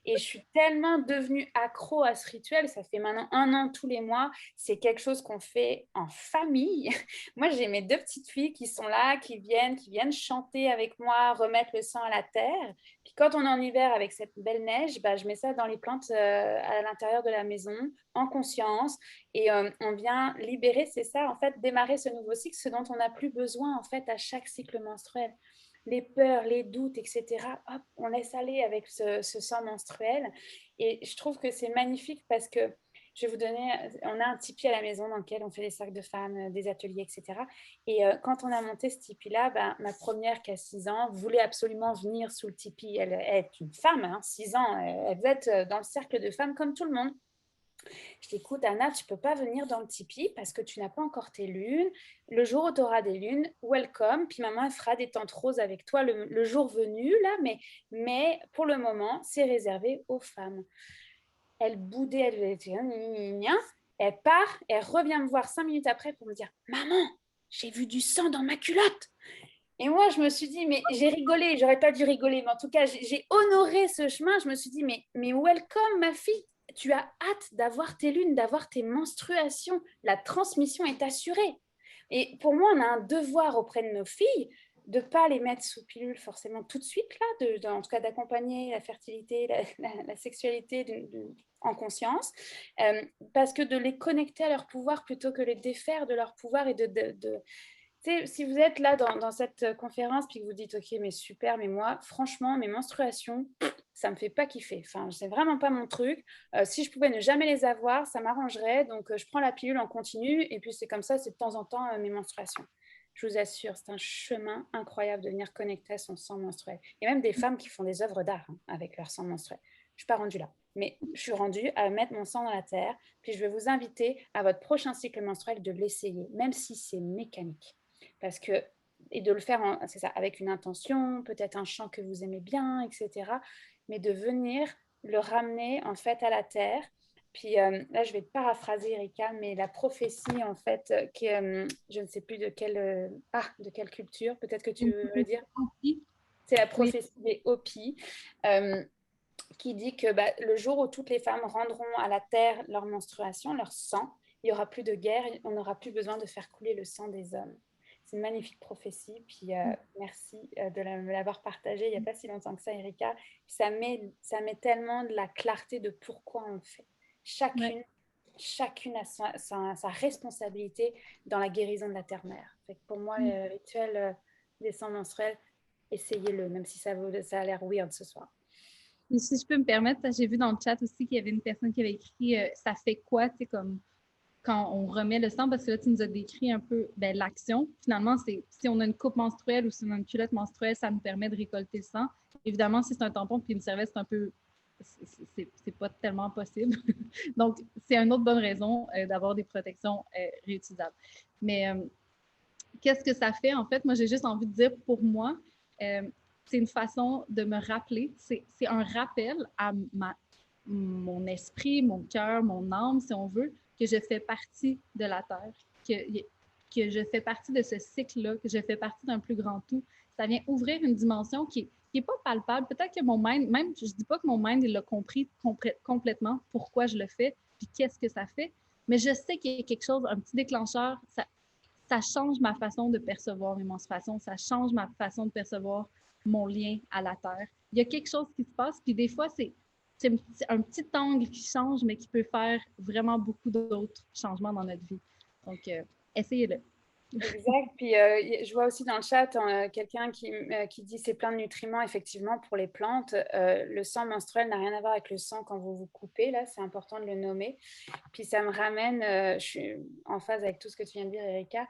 Speaker 2: Et je suis tellement devenue accro à ce rituel, ça fait maintenant 1 an tous les mois, c'est quelque chose qu'on fait en famille. Moi, j'ai mes 2 petites filles qui sont là, qui viennent chanter avec moi, remettre le sang à la terre. Puis quand on est en hiver avec cette belle neige, bah, je mets ça dans les plantes à l'intérieur de la maison, en conscience, et on vient libérer, c'est ça, en fait, démarrer ce nouveau cycle, ce dont on n'a plus besoin, en fait, à chaque cycle menstruel. Les peurs, les doutes, etc. Hop, on laisse aller avec ce sang menstruel. Et je trouve que c'est magnifique parce que je vais vous donner, on a un tipi à la maison dans lequel on fait des sacs de femmes, des ateliers, etc. Et quand on a monté ce tipi-là, ben, ma première qui a 6 ans voulait absolument venir sous le tipi. Elle est une femme, 6 ans, elle veut être dans le cercle de femmes comme tout le monde. Je dis, écoute, Anna, tu ne peux pas venir dans le tipi parce que tu n'as pas encore tes lunes. Le jour où tu auras des lunes, welcome. Puis maman, elle fera des tentes roses avec toi le jour venu, là. Mais pour le moment, c'est réservé aux femmes. Elle boudait, elle était elle part, elle revient me voir 5 minutes après pour me dire, maman, j'ai vu du sang dans ma culotte. Et moi, je me suis dit, mais j'ai rigolé, j'aurais pas dû rigoler, mais en tout cas, j'ai honoré ce chemin. Je me suis dit, mais welcome, ma fille, tu as hâte d'avoir tes lunes, d'avoir tes menstruations. La transmission est assurée. Et pour moi, on a un devoir auprès de nos filles de ne pas les mettre sous pilule forcément tout de suite, là, en tout cas d'accompagner la fertilité, la sexualité en conscience, parce que de les connecter à leur pouvoir plutôt que les défaire de leur pouvoir et si vous êtes là dans cette conférence puis que vous dites ok mais super mais moi franchement mes menstruations ça me fait pas kiffer, enfin c'est vraiment pas mon truc, si je pouvais ne jamais les avoir ça m'arrangerait donc je prends la pilule en continu et puis c'est comme ça, c'est de temps en temps mes menstruations. Je vous assure, c'est un chemin incroyable de venir connecter à son sang menstruel. Il y a même des femmes qui font des œuvres d'art avec leur sang menstruel. Je ne suis pas rendue là, mais je suis rendue à mettre mon sang dans la terre, puis je vais vous inviter à votre prochain cycle menstruel de l'essayer, même si c'est mécanique. Parce que, et de le faire, c'est ça, avec une intention, peut-être un chant que vous aimez bien, etc. Mais de venir le ramener en fait à la terre. Puis là, je vais te paraphraser, Erika, mais la prophétie, en fait, qui est, je ne sais plus de quelle culture, peut-être que tu veux le dire. C'est la prophétie des Hopis. qui dit que le jour où toutes les femmes rendront à la terre leur menstruation, leur sang, il n'y aura plus de guerre, on n'aura plus besoin de faire couler le sang des hommes. C'est une magnifique prophétie, puis merci de me l'avoir partagée il n'y a pas si longtemps que ça, Erika. Ça met tellement de la clarté de pourquoi on le fait. Chacune a sa responsabilité dans la guérison de la terre-mère. Pour moi, le rituel des sangs menstruels, essayez-le, même si ça a l'air weird ce soir.
Speaker 1: Et si je peux me permettre, j'ai vu dans le chat aussi qu'il y avait une personne qui avait écrit ça fait quoi, tu sais, comme quand on remet le sang, parce que là, tu nous as décrit un peu l'action. Finalement, c'est si on a une coupe menstruelle ou si on a une culotte menstruelle, ça nous permet de récolter le sang. Évidemment, si c'est un tampon puis une serviette, c'est un peu. C'est pas tellement possible. Donc, c'est une autre bonne raison d'avoir des protections réutilisables. Mais qu'est-ce que ça fait? En fait, moi, j'ai juste envie de dire, pour moi, c'est une façon de me rappeler. C'est un rappel à mon esprit, mon cœur, mon âme, si on veut, que je fais partie de la Terre, que je fais partie de ce cycle-là, que je fais partie d'un plus grand tout. Ça vient ouvrir une dimension qui n'est pas palpable. Peut-être que mon mind, même je ne dis pas que mon mind, il l'a compris complètement pourquoi je le fais, puis qu'est-ce que ça fait, mais je sais qu'il y a quelque chose, un petit déclencheur, ça change ma façon de percevoir mes menstruations, ça change ma façon de percevoir mon lien à la Terre. Il y a quelque chose qui se passe, puis des fois, c'est un petit angle qui change, mais qui peut faire vraiment beaucoup d'autres changements dans notre vie. Donc, essayez-le.
Speaker 2: Exact. Puis je vois aussi dans le chat quelqu'un qui dit c'est plein de nutriments, effectivement, pour les plantes. Le sang menstruel n'a rien à voir avec le sang quand vous vous coupez, là, c'est important de le nommer. Puis ça me ramène, je suis en phase avec tout ce que tu viens de dire, Erika.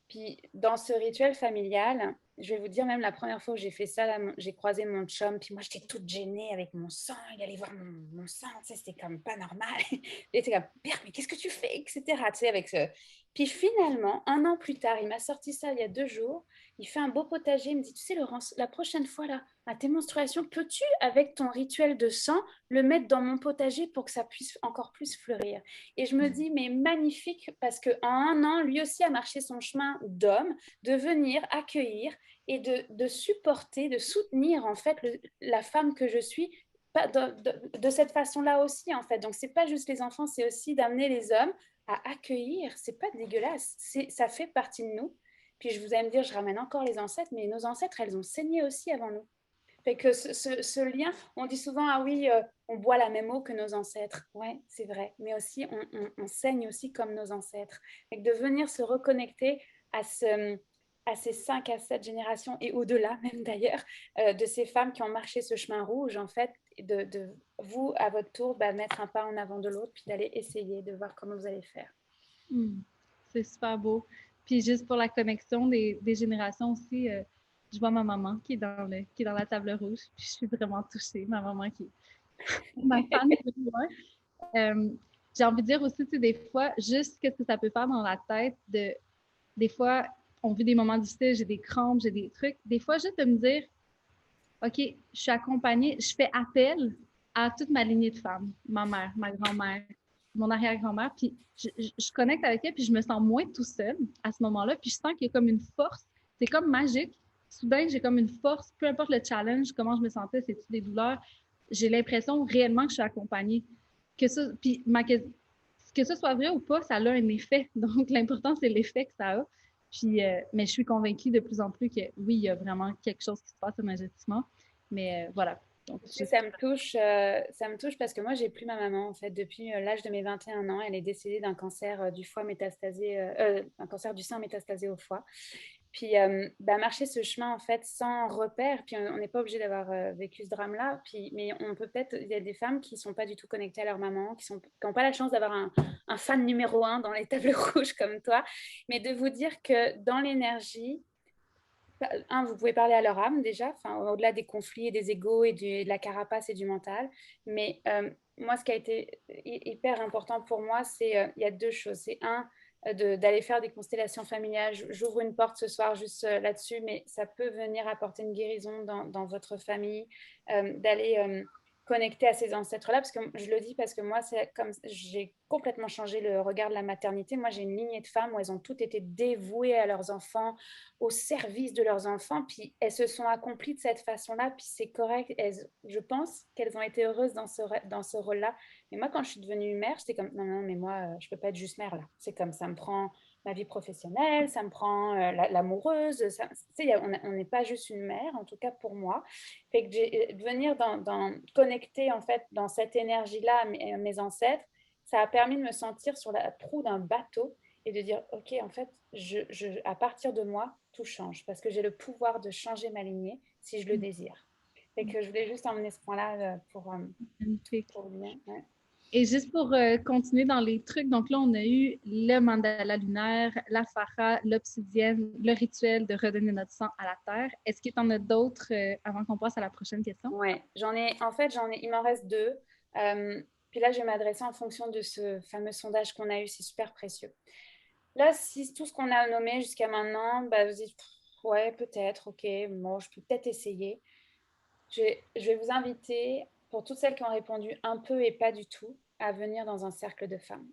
Speaker 2: Puis dans ce rituel familial, je vais vous dire, même la première fois où j'ai fait ça, là, j'ai croisé mon chum, puis moi j'étais toute gênée avec mon sang, il allait voir mon sang, tu sais, c'était comme pas normal. Il était comme, Père, mais qu'est-ce que tu fais, etc. Tu sais, avec ce... Puis finalement, 1 an plus tard, il m'a sorti ça il y a 2 jours, il fait un beau potager, il me dit, tu sais Laurence, la prochaine fois là, à tes menstruations, peux-tu, avec ton rituel de sang, le mettre dans mon potager pour que ça puisse encore plus fleurir? Et je me dis, mais magnifique, parce qu'en 1 an, lui aussi a marché son chemin d'homme, de venir accueillir et de supporter, de soutenir en fait la femme que je suis de cette façon-là aussi en fait. Donc c'est pas juste les enfants, c'est aussi d'amener les hommes à accueillir. C'est pas dégueulasse, ça fait partie de nous. Puis je vous allez me dire, je ramène encore les ancêtres, mais nos ancêtres, elles ont saigné aussi avant nous. Fait que ce lien, on dit souvent, ah oui, on boit la même eau que nos ancêtres. Ouais, c'est vrai. Mais aussi, on saigne aussi comme nos ancêtres. Fait que de venir se reconnecter à ces 5 à 7 générations et au-delà même d'ailleurs, de ces femmes qui ont marché ce chemin rouge, en fait, de vous, à votre tour, mettre un pas en avant de l'autre, puis d'aller essayer de voir comment vous allez faire.
Speaker 1: C'est super beau. Puis juste pour la connexion des générations aussi, je vois ma maman qui est dans la table rouge. Puis je suis vraiment touchée. Ma maman qui est ma fan de moi. J'ai envie de dire aussi, tu sais, des fois, juste ce que ça peut faire dans la tête des fois, on vit des moments difficiles, j'ai des crampes, j'ai des trucs. Des fois, juste de me dire, OK, je suis accompagnée, je fais appel à toute ma lignée de femmes, ma mère, ma grand-mère, mon arrière-grand-mère, puis je connecte avec elle, puis je me sens moins tout seul à ce moment-là, puis je sens qu'il y a comme une force, c'est comme magique. Soudain, j'ai comme une force, peu importe le challenge, comment je me sentais, c'est-tu des douleurs, j'ai l'impression réellement que je suis accompagnée. Puis que ce soit vrai ou pas, ça a un effet. Donc, l'important, c'est l'effet que ça a. Puis, mais je suis convaincue de plus en plus que oui, il y a vraiment quelque chose qui se passe énergétiquement. Mais voilà. Donc,
Speaker 2: ça me touche parce que moi, j'ai plus ma maman en fait depuis l'âge de mes 21 ans. Elle est décédée d'un cancer du foie métastasé, un cancer du sein métastasé au foie. Puis marcher ce chemin en fait sans repère, puis on n'est pas obligé d'avoir vécu ce drame-là. Puis, mais on peut peut-être, il y a des femmes qui sont pas du tout connectées à leur maman, qui n'ont pas la chance d'avoir un fan numéro 1 dans les tables rouges comme toi, mais de vous dire que dans l'énergie, vous pouvez parler à leur âme déjà, au-delà des conflits et des égos et de la carapace et du mental. Mais moi, ce qui a été hyper important pour moi, c'est il y a 2 choses. C'est d'aller faire des constellations familiales. J'ouvre une porte ce soir juste là-dessus, mais ça peut venir apporter une guérison dans votre famille, d'aller connecter à ces ancêtres-là, parce que je le dis parce que moi, c'est comme j'ai complètement changé le regard de la maternité. Moi, j'ai une lignée de femmes où elles ont toutes été dévouées à leurs enfants, au service de leurs enfants, puis elles se sont accomplies de cette façon-là, puis c'est correct. Je pense qu'elles ont été heureuses dans ce rôle-là. Mais moi, quand je suis devenue mère, j'étais comme, non, non, mais moi, je peux pas être juste mère, là. C'est comme, ça me prend ma vie professionnelle, ça me prend l'amoureuse, on n'est pas juste une mère, en tout cas pour moi. Fait que de venir connecter en fait dans cette énergie-là mes ancêtres, ça a permis de me sentir sur la proue d'un bateau et de dire, ok, en fait, à partir de moi, tout change parce que j'ai le pouvoir de changer ma lignée si je le désire. Fait que je voulais juste emmener ce point-là pour bien. Ouais.
Speaker 1: Et juste pour continuer dans les trucs, donc là, on a eu le mandala lunaire, la phara, l'obsidienne, le rituel de redonner notre sang à la terre. Est-ce qu'il y en a d'autres avant qu'on passe à la prochaine question?
Speaker 2: Oui, il m'en reste 2. Puis là, je vais m'adresser en fonction de ce fameux sondage qu'on a eu, c'est super précieux. Là, si tout ce qu'on a nommé jusqu'à maintenant, vous dites, ouais, peut-être, ok, bon, je peux peut-être essayer. Je vais vous inviter, pour toutes celles qui ont répondu un peu et pas du tout, à venir dans un cercle de femmes.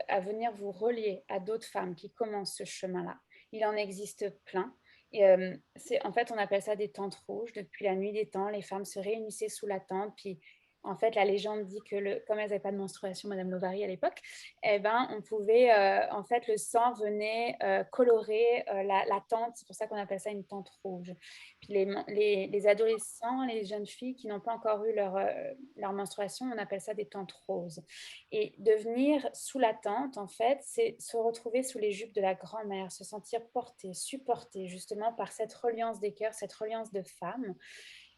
Speaker 2: À venir vous relier à d'autres femmes qui commencent ce chemin-là. Il en existe plein. Et, en fait, on appelle ça des tentes rouges. Depuis la nuit des temps, les femmes se réunissaient sous la tente, puis en fait, la légende dit que comme elles n'avaient pas de menstruation, Madame Bovary à l'époque, on pouvait, en fait, le sang venait colorer la tente. C'est pour ça qu'on appelle ça une tente rouge. Puis les adolescents, les jeunes filles qui n'ont pas encore eu leur menstruation, on appelle ça des tentes roses. Et de venir sous la tente, en fait, c'est se retrouver sous les jupes de la grand-mère, se sentir portée, supportée justement par cette reliance des cœurs, cette reliance de femmes.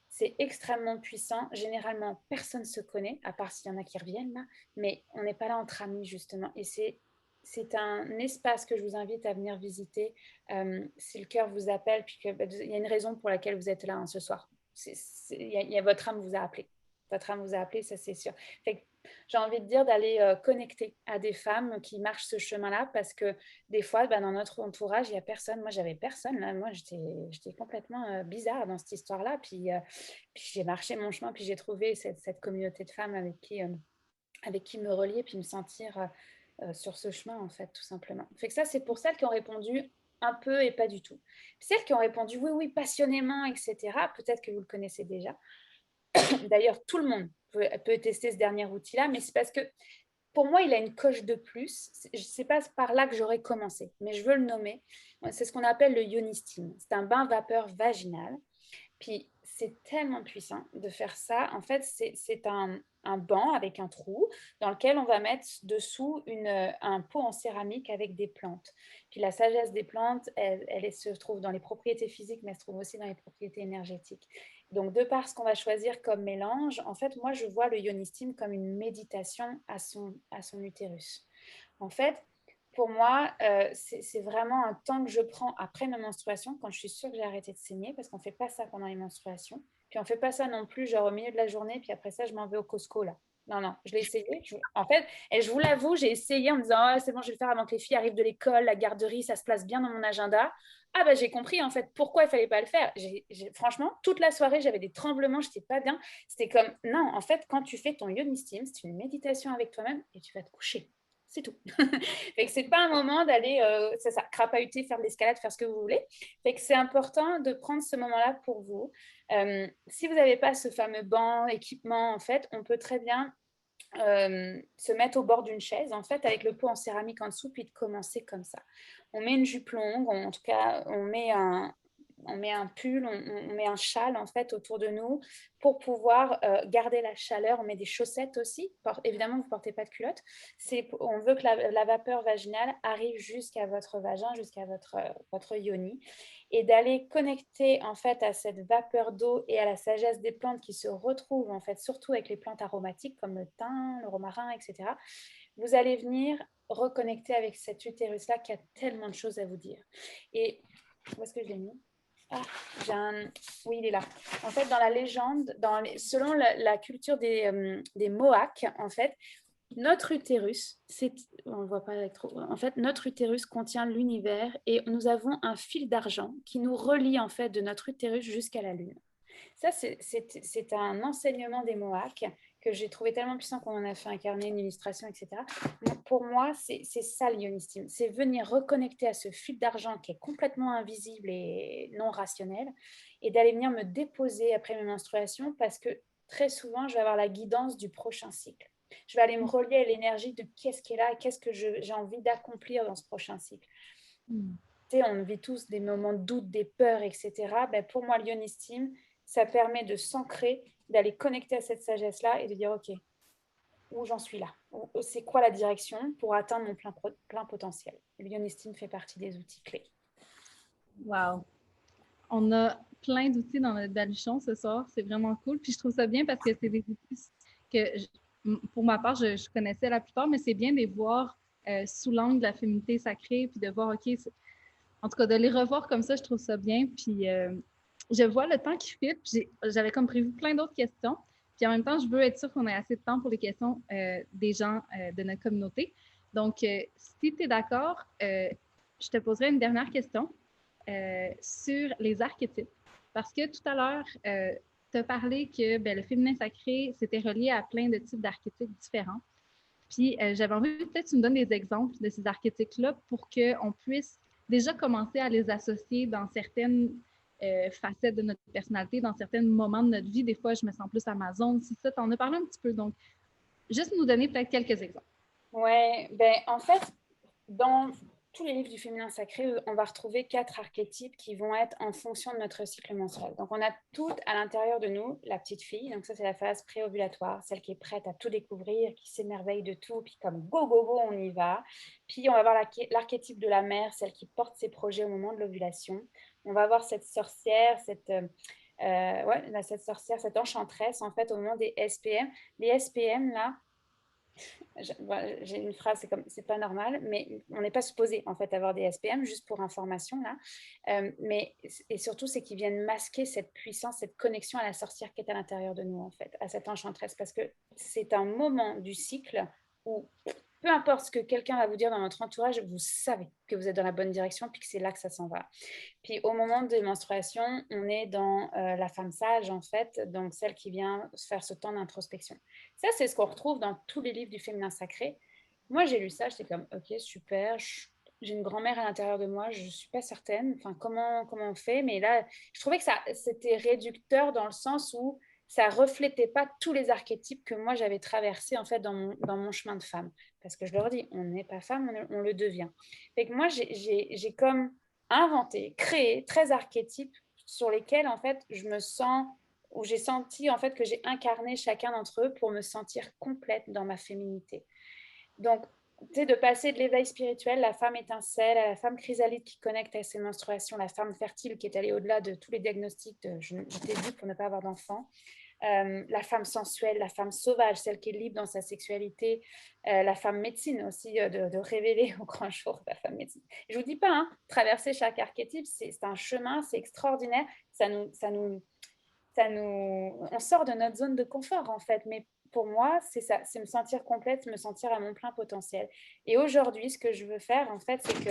Speaker 2: C'est extrêmement puissant. Généralement, personne ne se connaît, à part s'il y en a qui reviennent là, mais on n'est pas là entre amis, justement. Et c'est un espace que je vous invite à venir visiter si le cœur vous appelle, puis qu'il y a une raison pour laquelle vous êtes là ce soir. Votre âme vous a appelé. Votre âme vous a appelé, ça c'est sûr. Fait que j'ai envie de dire d'aller connecter à des femmes qui marchent ce chemin-là parce que des fois, dans notre entourage, il n'y a personne. Moi, j'avais personne. Là. Moi, j'étais complètement bizarre dans cette histoire-là. Puis j'ai marché mon chemin, puis j'ai trouvé cette communauté de femmes avec qui me relier, puis me sentir sur ce chemin, en fait, tout simplement. Fait que ça, c'est pour celles qui ont répondu un peu et pas du tout. Puis celles qui ont répondu oui, oui, passionnément, etc., peut-être que vous le connaissez déjà. D'ailleurs, tout le monde peut tester ce dernier outil-là, mais c'est parce que pour moi, il a une coche de plus. C'est pas par là que j'aurais commencé, mais je veux le nommer. C'est ce qu'on appelle le Yoni Steam. C'est un bain vapeur vaginal. Puis c'est tellement puissant de faire ça. En fait, c'est un banc avec un trou dans lequel on va mettre dessous un pot en céramique avec des plantes. Puis la sagesse des plantes, elle se trouve dans les propriétés physiques, mais elle se trouve aussi dans les propriétés énergétiques. Donc, de par ce qu'on va choisir comme mélange, en fait, moi, je vois le Yoni Steam comme une méditation à son utérus. En fait, pour moi, c'est vraiment un temps que je prends après ma menstruation, quand je suis sûre que j'ai arrêté de saigner, parce qu'on ne fait pas ça pendant les menstruations. Puis on ne fait pas ça non plus, genre au milieu de la journée, puis après ça, je m'en vais au Costco, là. Non, non, je l'ai essayé. En fait, et je vous l'avoue, j'ai essayé en me disant, ah, c'est bon, je vais le faire avant que les filles arrivent de l'école, la garderie, ça se place bien dans mon agenda. Ah bah j'ai compris en fait pourquoi il fallait pas le faire. Franchement, toute la soirée, j'avais des tremblements, j'étais pas bien. C'était comme, non, en fait, quand tu fais ton Yoni Steam, c'est une méditation avec toi-même et tu vas te coucher. C'est tout. Fait que c'est pas un moment d'aller, c'est ça, crapahuter, faire de l'escalade, faire ce que vous voulez. Fait que c'est important de prendre ce moment-là pour vous. Si vous n'avez pas ce fameux banc, équipement, en fait, on peut très bien se mettre au bord d'une chaise, en fait, avec le pot en céramique en dessous, puis de commencer comme ça. On met une jupe longue, en tout cas, on met un pull, on met un châle en fait autour de nous pour pouvoir garder la chaleur. On met des chaussettes aussi. Évidemment, vous ne portez pas de culotte. On veut que la vapeur vaginale arrive jusqu'à votre vagin, jusqu'à votre yoni, et d'aller connecter en fait à cette vapeur d'eau et à la sagesse des plantes qui se retrouvent en fait surtout avec les plantes aromatiques comme le thym, le romarin, etc. Vous allez venir reconnecter avec cet utérus-là qui a tellement de choses à vous dire. Et où est-ce que je l'ai mis ? Ah, oui, il est là. En fait, dans la légende, selon la culture des Mohawks, en fait, notre utérus, on le voit pas avec trop. En fait, notre utérus contient l'univers et nous avons un fil d'argent qui nous relie en fait de notre utérus jusqu'à la lune. Ça, c'est un enseignement des Mohawks que j'ai trouvé tellement puissant qu'on en a fait un carnet, une illustration, etc. Donc, pour moi, c'est ça l'ionistime. C'est venir reconnecter à ce fil d'argent qui est complètement invisible et non rationnel et d'aller venir me déposer après mes menstruations parce que très souvent, je vais avoir la guidance du prochain cycle. Je vais aller me relier à l'énergie de qu'est-ce qui est là et qu'est-ce que j'ai envie d'accomplir dans ce prochain cycle. Tu sais, on vit tous des moments de doute, des peurs, etc. Ben, pour moi, l'ionistime, ça permet de s'ancrer, d'aller connecter à cette sagesse-là et de dire, OK, où j'en suis là? C'est quoi la direction pour atteindre mon plein potentiel? L'ionistime fait partie des outils clés.
Speaker 1: Wow! On a plein d'outils dans notre baluchon ce soir. C'est vraiment cool. Puis je trouve ça bien parce que c'est des outils que, pour ma part, je connaissais la plupart, mais c'est bien de les voir sous l'angle de la féminité sacrée, puis de voir, OK, en tout cas, de les revoir comme ça, je trouve ça bien. Puis je vois le temps qui file. J'avais comme prévu plein d'autres questions. Puis en même temps, je veux être sûre qu'on ait assez de temps pour les questions des gens de notre communauté. Donc, si tu es d'accord, je te poserai une dernière question sur les archétypes. Parce que tout à l'heure, tu as parlé que le féminin sacré, c'était relié à plein de types d'archétypes différents. Puis j'avais envie peut-être que tu me donnes des exemples de ces archétypes-là pour qu'on puisse déjà commencer à les associer dans certaines facettes de notre personnalité, dans certains moments de notre vie. Des fois, je me sens plus Amazon, si ça, tu en as parlé un petit peu. Donc, juste nous donner peut-être quelques exemples.
Speaker 2: Ouais, en fait, dans tous les livres du féminin sacré, on va retrouver 4 archétypes qui vont être en fonction de notre cycle menstruel. Donc, on a toutes à l'intérieur de nous la petite fille. Donc, ça, c'est la phase préovulatoire, celle qui est prête à tout découvrir, qui s'émerveille de tout, puis comme go, go, go, on y va. Puis, on va avoir l'archétype de la mère, celle qui porte ses projets au moment de l'ovulation. On va avoir cette sorcière, cette sorcière, cette enchanteresse, en fait, au moment des SPM. Les SPM, là, j'ai une phrase, c'est pas normal, mais on n'est pas supposé en fait avoir des SPM, juste pour information là. Et surtout, c'est qu'ils viennent masquer cette puissance, cette connexion à la sorcière qui est à l'intérieur de nous en fait, à cette enchanteresse, parce que c'est un moment du cycle où peu importe ce que quelqu'un va vous dire dans votre entourage, vous savez que vous êtes dans la bonne direction, puis que c'est là que ça s'en va. Puis au moment des menstruations, on est dans la femme sage, en fait, donc celle qui vient faire ce temps d'introspection. Ça, c'est ce qu'on retrouve dans tous les livres du féminin sacré. Moi, j'ai lu ça, j'étais comme, ok, super, j'ai une grand-mère à l'intérieur de moi, je ne suis pas certaine, enfin, comment on fait? Mais là, je trouvais que c'était réducteur dans le sens où ça reflétait pas tous les archétypes que moi j'avais traversés en fait dans mon chemin de femme. Parce que je leur dis, on n'est pas femme, on le devient. Fait que moi, j'ai comme inventé, créé 13 archétypes sur lesquels en fait je me sens, où j'ai senti en fait que j'ai incarné chacun d'entre eux pour me sentir complète dans ma féminité. Donc, tu sais, de passer de l'éveil spirituel, la femme étincelle, à la femme chrysalide qui connecte à ses menstruations, la femme fertile qui est allée au-delà de tous les diagnostics de je t'ai vu pour ne pas avoir d'enfant, la femme sensuelle, la femme sauvage, celle qui est libre dans sa sexualité, la femme médecine aussi, de révéler au grand jour la femme médecine. Je ne vous dis pas, hein, traverser chaque archétype, c'est un chemin, c'est extraordinaire, on sort de notre zone de confort en fait, mais pour moi, c'est ça, c'est me sentir complète, me sentir à mon plein potentiel. Et aujourd'hui, ce que je veux faire, en fait, c'est que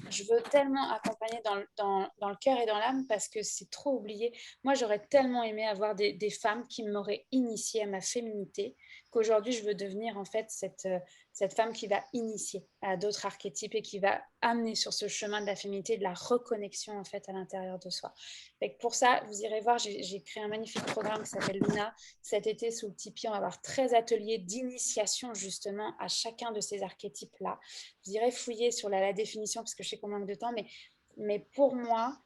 Speaker 2: je veux tellement accompagner dans le cœur et dans l'âme parce que c'est trop oublié. Moi, j'aurais tellement aimé avoir des femmes qui m'auraient initiée à ma féminité qu'aujourd'hui, je veux devenir en fait cette femme qui va initier à d'autres archétypes et qui va amener sur ce chemin de la féminité, de la reconnexion en fait à l'intérieur de soi. Et pour ça, vous irez voir, j'ai créé un magnifique programme qui s'appelle Luna. Cet été, sous le Tipeee, on va avoir 13 ateliers d'initiation justement à chacun de ces archétypes-là. Vous irez fouiller sur la définition parce que je sais qu'on manque de temps, mais pour moi,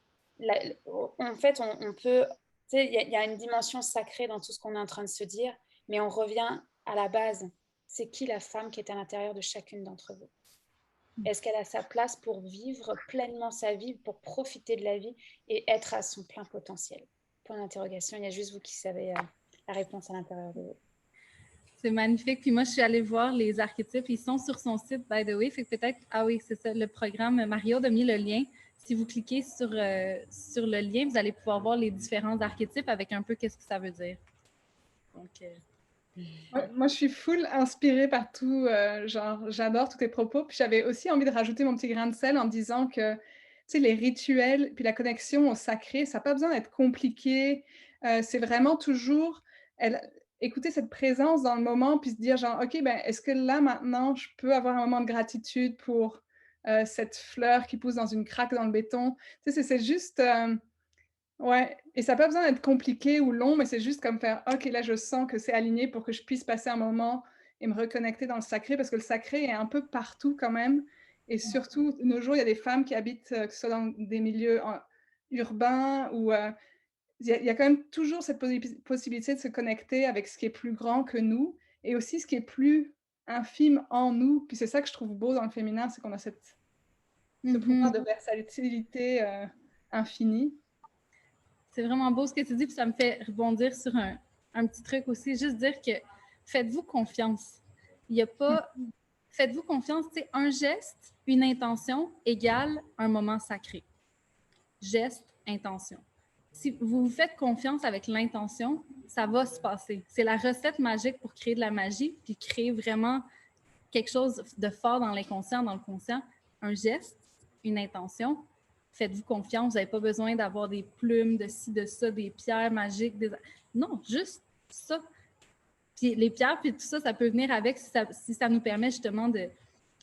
Speaker 2: en fait, on peut... Tu sais, il y a une dimension sacrée dans tout ce qu'on est en train de se dire, mais on revient à la base. C'est qui la femme qui est à l'intérieur de chacune d'entre vous? Est-ce qu'elle a sa place pour vivre pleinement sa vie, pour profiter de la vie et être à son plein potentiel? Point d'interrogation, il y a juste vous qui savez la réponse à l'intérieur de vous.
Speaker 1: C'est magnifique. Puis moi, je suis allée voir les archétypes. Ils sont sur son site, by the way. Fait que peut-être, ah oui, c'est ça, le programme. Mario a mis le lien. Si vous cliquez sur le lien, vous allez pouvoir voir les différents archétypes avec un peu qu'est-ce que ça veut dire. Donc,
Speaker 3: moi, je suis full inspirée par tout. Genre, j'adore tous tes propos. Puis j'avais aussi envie de rajouter mon petit grain de sel en disant que sais, les rituels, puis la connexion au sacré, ça n'a pas besoin d'être compliqué. C'est vraiment toujours écouter cette présence dans le moment, puis se dire genre, OK, ben, est-ce que là, maintenant, je peux avoir un moment de gratitude pour cette fleur qui pousse dans une craque dans le béton? Tu sais, c'est juste... ouais, et ça n'a pas besoin d'être compliqué ou long, mais c'est juste comme faire: «OK, là, je sens que c'est aligné pour que je puisse passer un moment et me reconnecter dans le sacré», parce que le sacré est un peu partout quand même et surtout, de nos jours, il y a des femmes qui habitent, que ce soit dans des milieux urbains ou il y a quand même toujours cette possibilité de se connecter avec ce qui est plus grand que nous et aussi ce qui est plus infime en nous. Puis c'est ça que je trouve beau dans le féminin, c'est qu'on a ce pouvoir de versatilité, infinie.
Speaker 1: C'est vraiment beau ce que tu dis, puis ça me fait rebondir sur un petit truc aussi. Juste dire que faites-vous confiance. Il n'y a pas. Faites-vous confiance, tu sais, un geste, une intention égale un moment sacré. Geste, intention. Si vous vous faites confiance avec l'intention, ça va se passer. C'est la recette magique pour créer de la magie, puis créer vraiment quelque chose de fort dans l'inconscient, dans le conscient. Un geste, une intention, faites-vous confiance, vous n'avez pas besoin d'avoir des plumes, de ci, de ça, des pierres magiques. Non, juste ça. Puis les pierres, puis tout ça, ça peut venir avec si ça nous permet justement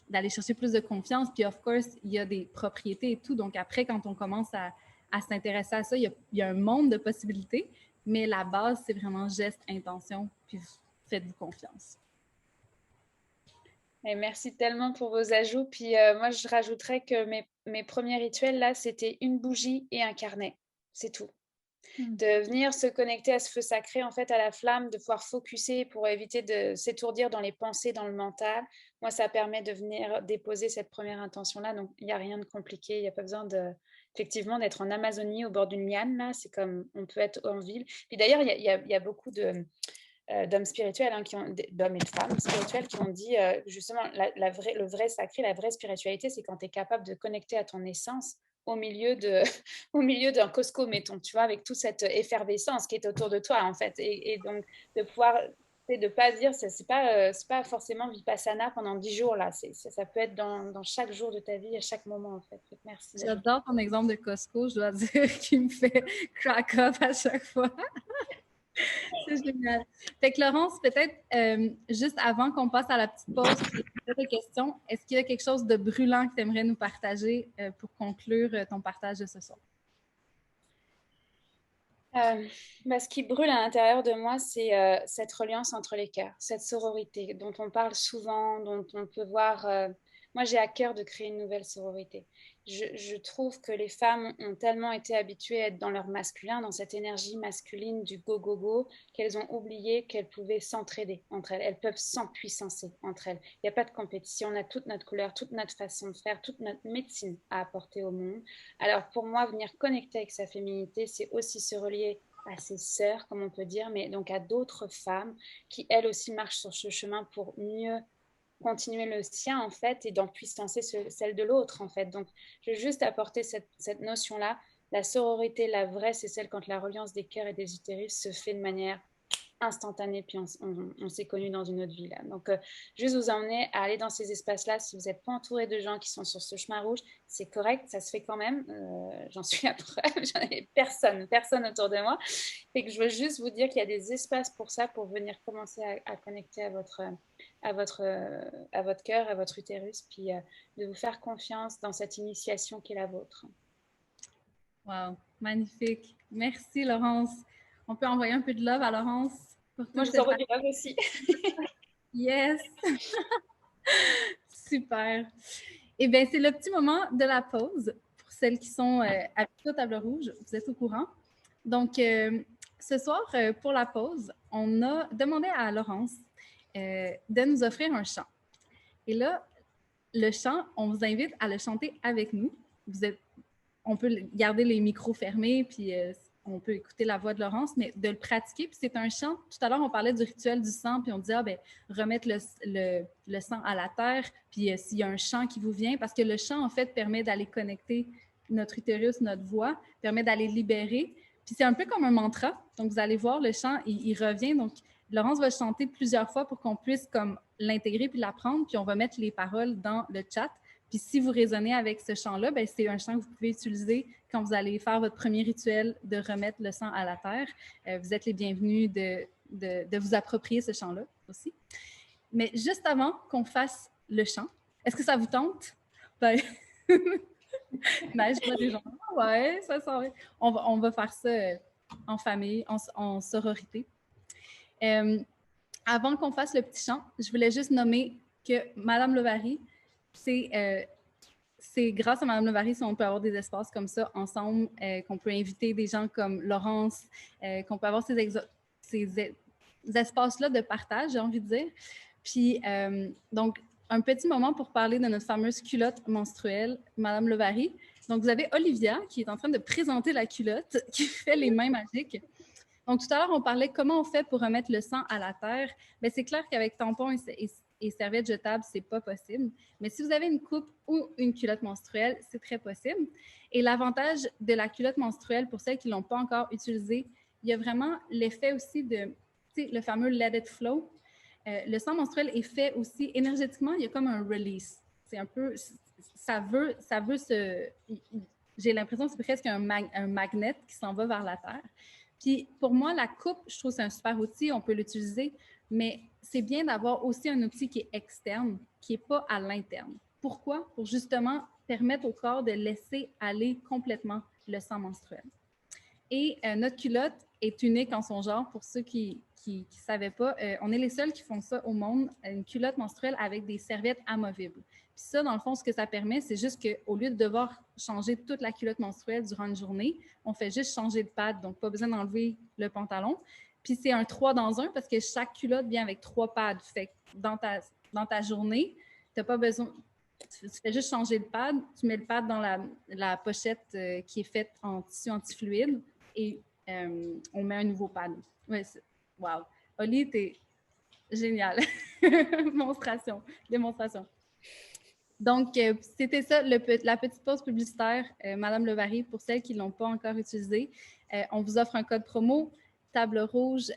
Speaker 1: d'aller chercher plus de confiance. Puis, of course, il y a des propriétés et tout. Donc, après, quand on commence à s'intéresser à ça, il y a un monde de possibilités. Mais la base, c'est vraiment geste, intention, puis faites-vous confiance.
Speaker 2: Et merci tellement pour vos ajouts. Puis moi, je rajouterais que mes premiers rituels, là, c'était une bougie et un carnet. C'est tout. De venir se connecter à ce feu sacré, en fait, à la flamme, de pouvoir focuser pour éviter de s'étourdir dans les pensées, dans le mental. Moi, ça permet de venir déposer cette première intention-là. Donc, il n'y a rien de compliqué. Il n'y a pas besoin effectivement d'être en Amazonie au bord d'une liane. Là, c'est comme on peut être en ville. Puis d'ailleurs, il y a beaucoup d'hommes spirituels, hein, d'hommes et de femmes spirituels qui ont dit justement le vrai sacré, la vraie spiritualité, c'est quand tu es capable de connecter à ton essence au milieu d'un Costco, mettons, tu vois, avec toute cette effervescence qui est autour de toi, en fait. Et donc, de pouvoir, de pas dire, c'est pas forcément Vipassana pendant 10 jours, là. Ça peut être dans chaque jour de ta vie, à chaque moment, en fait. Merci.
Speaker 1: J'adore ton exemple de Costco, je dois dire, qui me fait crack up à chaque fois. C'est génial. Fait que Laurence, peut-être juste avant qu'on passe à la petite pause de questions, est-ce qu'il y a quelque chose de brûlant que tu aimerais nous partager pour conclure ton partage de ce soir?
Speaker 2: Ce qui brûle à l'intérieur de moi, c'est cette reliance entre les cœurs, cette sororité dont on parle souvent, dont on peut voir. Moi, j'ai à cœur de créer une nouvelle sororité. Je trouve que les femmes ont tellement été habituées à être dans leur masculin, dans cette énergie masculine du go-go-go, qu'elles ont oublié qu'elles pouvaient s'entraider entre elles. Elles peuvent s'empuissancer entre elles. Il n'y a pas de compétition. On a toute notre couleur, toute notre façon de faire, toute notre médecine à apporter au monde. Alors, pour moi, venir connecter avec sa féminité, c'est aussi se relier à ses sœurs, comme on peut dire, mais donc à d'autres femmes qui, elles aussi, marchent sur ce chemin pour mieux continuer le sien, en fait, et d'empuissancer celle de l'autre, en fait. Donc, je veux juste apporter cette notion-là. La sororité, la vraie, c'est celle quand la reliance des cœurs et des utérus se fait de manière instantanée, puis on s'est connus dans une autre vie, là. Donc, juste vous emmener à aller dans ces espaces-là. Si vous n'êtes pas entouré de gens qui sont sur ce chemin rouge, c'est correct, ça se fait quand même. J'en suis la preuve, j'en ai personne autour de moi. Et que je veux juste vous dire qu'il y a des espaces pour ça, pour venir commencer à connecter à votre cœur, à votre utérus, puis de vous faire confiance dans cette initiation qui est la vôtre.
Speaker 1: Wow, magnifique. Merci, Laurence. On peut envoyer un peu de love à Laurence?
Speaker 2: Moi, je vous envoie du love aussi.
Speaker 1: Yes! Super. Eh bien, c'est le petit moment de la pause. Pour celles qui sont habituées aux tables rouges, vous êtes au courant. Donc, ce soir, pour la pause, on a demandé à Laurence de nous offrir un chant. Et là, le chant, on vous invite à le chanter avec nous. On peut garder les micros fermés, puis on peut écouter la voix de Laurence, mais de le pratiquer. Puis c'est un chant. Tout à l'heure, on parlait du rituel du sang, puis on disait, remettre le sang à la terre, puis s'il y a un chant qui vous vient, parce que le chant, en fait, permet d'aller connecter notre utérus, notre voix, permet d'aller libérer. Puis c'est un peu comme un mantra. Donc, vous allez voir, le chant, il revient. Donc, Laurence va chanter plusieurs fois pour qu'on puisse comme l'intégrer puis l'apprendre. Puis on va mettre les paroles dans le chat. Puis si vous raisonnez avec ce chant-là, ben, c'est un chant que vous pouvez utiliser quand vous allez faire votre premier rituel de remettre le sang à la terre. Vous êtes les bienvenus de vous approprier ce chant-là aussi. Mais juste avant qu'on fasse le chant, est-ce que ça vous tente? Ben, ben, je vois des gens. Ah ouais, ça sent. On va faire ça en famille, en sororité. Avant qu'on fasse le petit chant, je voulais juste nommer que Madame Levary, c'est grâce à Madame Levary si on peut avoir des espaces comme ça ensemble, qu'on peut inviter des gens comme Laurence, qu'on peut avoir ces espaces-là de partage, j'ai envie de dire. Puis, donc, un petit moment pour parler de notre fameuse culotte menstruelle, Madame Levary. Donc, vous avez Olivia qui est en train de présenter la culotte, qui fait les mains magiques. Donc, tout à l'heure, on parlait comment on fait pour remettre le sang à la terre. Bien, c'est clair qu'avec tampon et serviette jetable, c'est pas possible. Mais si vous avez une coupe ou une culotte menstruelle, c'est très possible. Et l'avantage de la culotte menstruelle, pour celles qui ne l'ont pas encore utilisée, il y a vraiment l'effet aussi de, tu sais, le fameux let it flow. Le sang menstruel est fait aussi énergétiquement, il y a comme un release. C'est un peu, ça veut se, j'ai l'impression que c'est presque un magnet qui s'en va vers la terre. Puis pour moi, la coupe, je trouve que c'est un super outil, on peut l'utiliser, mais c'est bien d'avoir aussi un outil qui est externe, qui n'est pas à l'interne. Pourquoi? Pour justement permettre au corps de laisser aller complètement le sang menstruel. Et notre culotte est unique en son genre pour ceux qui ne savaient pas. On est les seuls qui font ça au monde, une culotte menstruelle avec des serviettes amovibles. Puis ça, dans le fond, ce que ça permet, c'est juste qu'au lieu de devoir changer toute la culotte menstruelle durant une journée, on fait juste changer de pad, donc pas besoin d'enlever le pantalon. Puis c'est un 3 dans 1 parce que chaque culotte vient avec 3 pads. Fait que dans ta journée, tu n'as pas besoin... Tu fais juste changer le pad, tu mets le pad dans la pochette qui est faite en tissu antifluide et on met un nouveau pad. Ouais, wow. Oli, t'es génial. Démonstration. Donc, c'était ça, la petite pause publicitaire, Madame Levary, pour celles qui ne l'ont pas encore utilisée. On vous offre un code promo, table rouge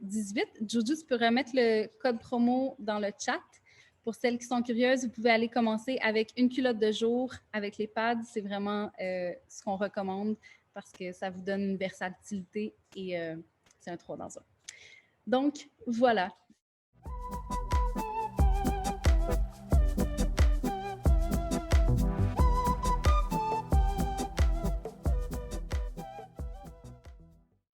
Speaker 1: 18. Juju, tu peux remettre le code promo dans le chat. Pour celles qui sont curieuses, vous pouvez aller commencer avec une culotte de jour avec les pads. C'est vraiment ce qu'on recommande parce que ça vous donne une versatilité et c'est un 3 dans 1. Donc, voilà.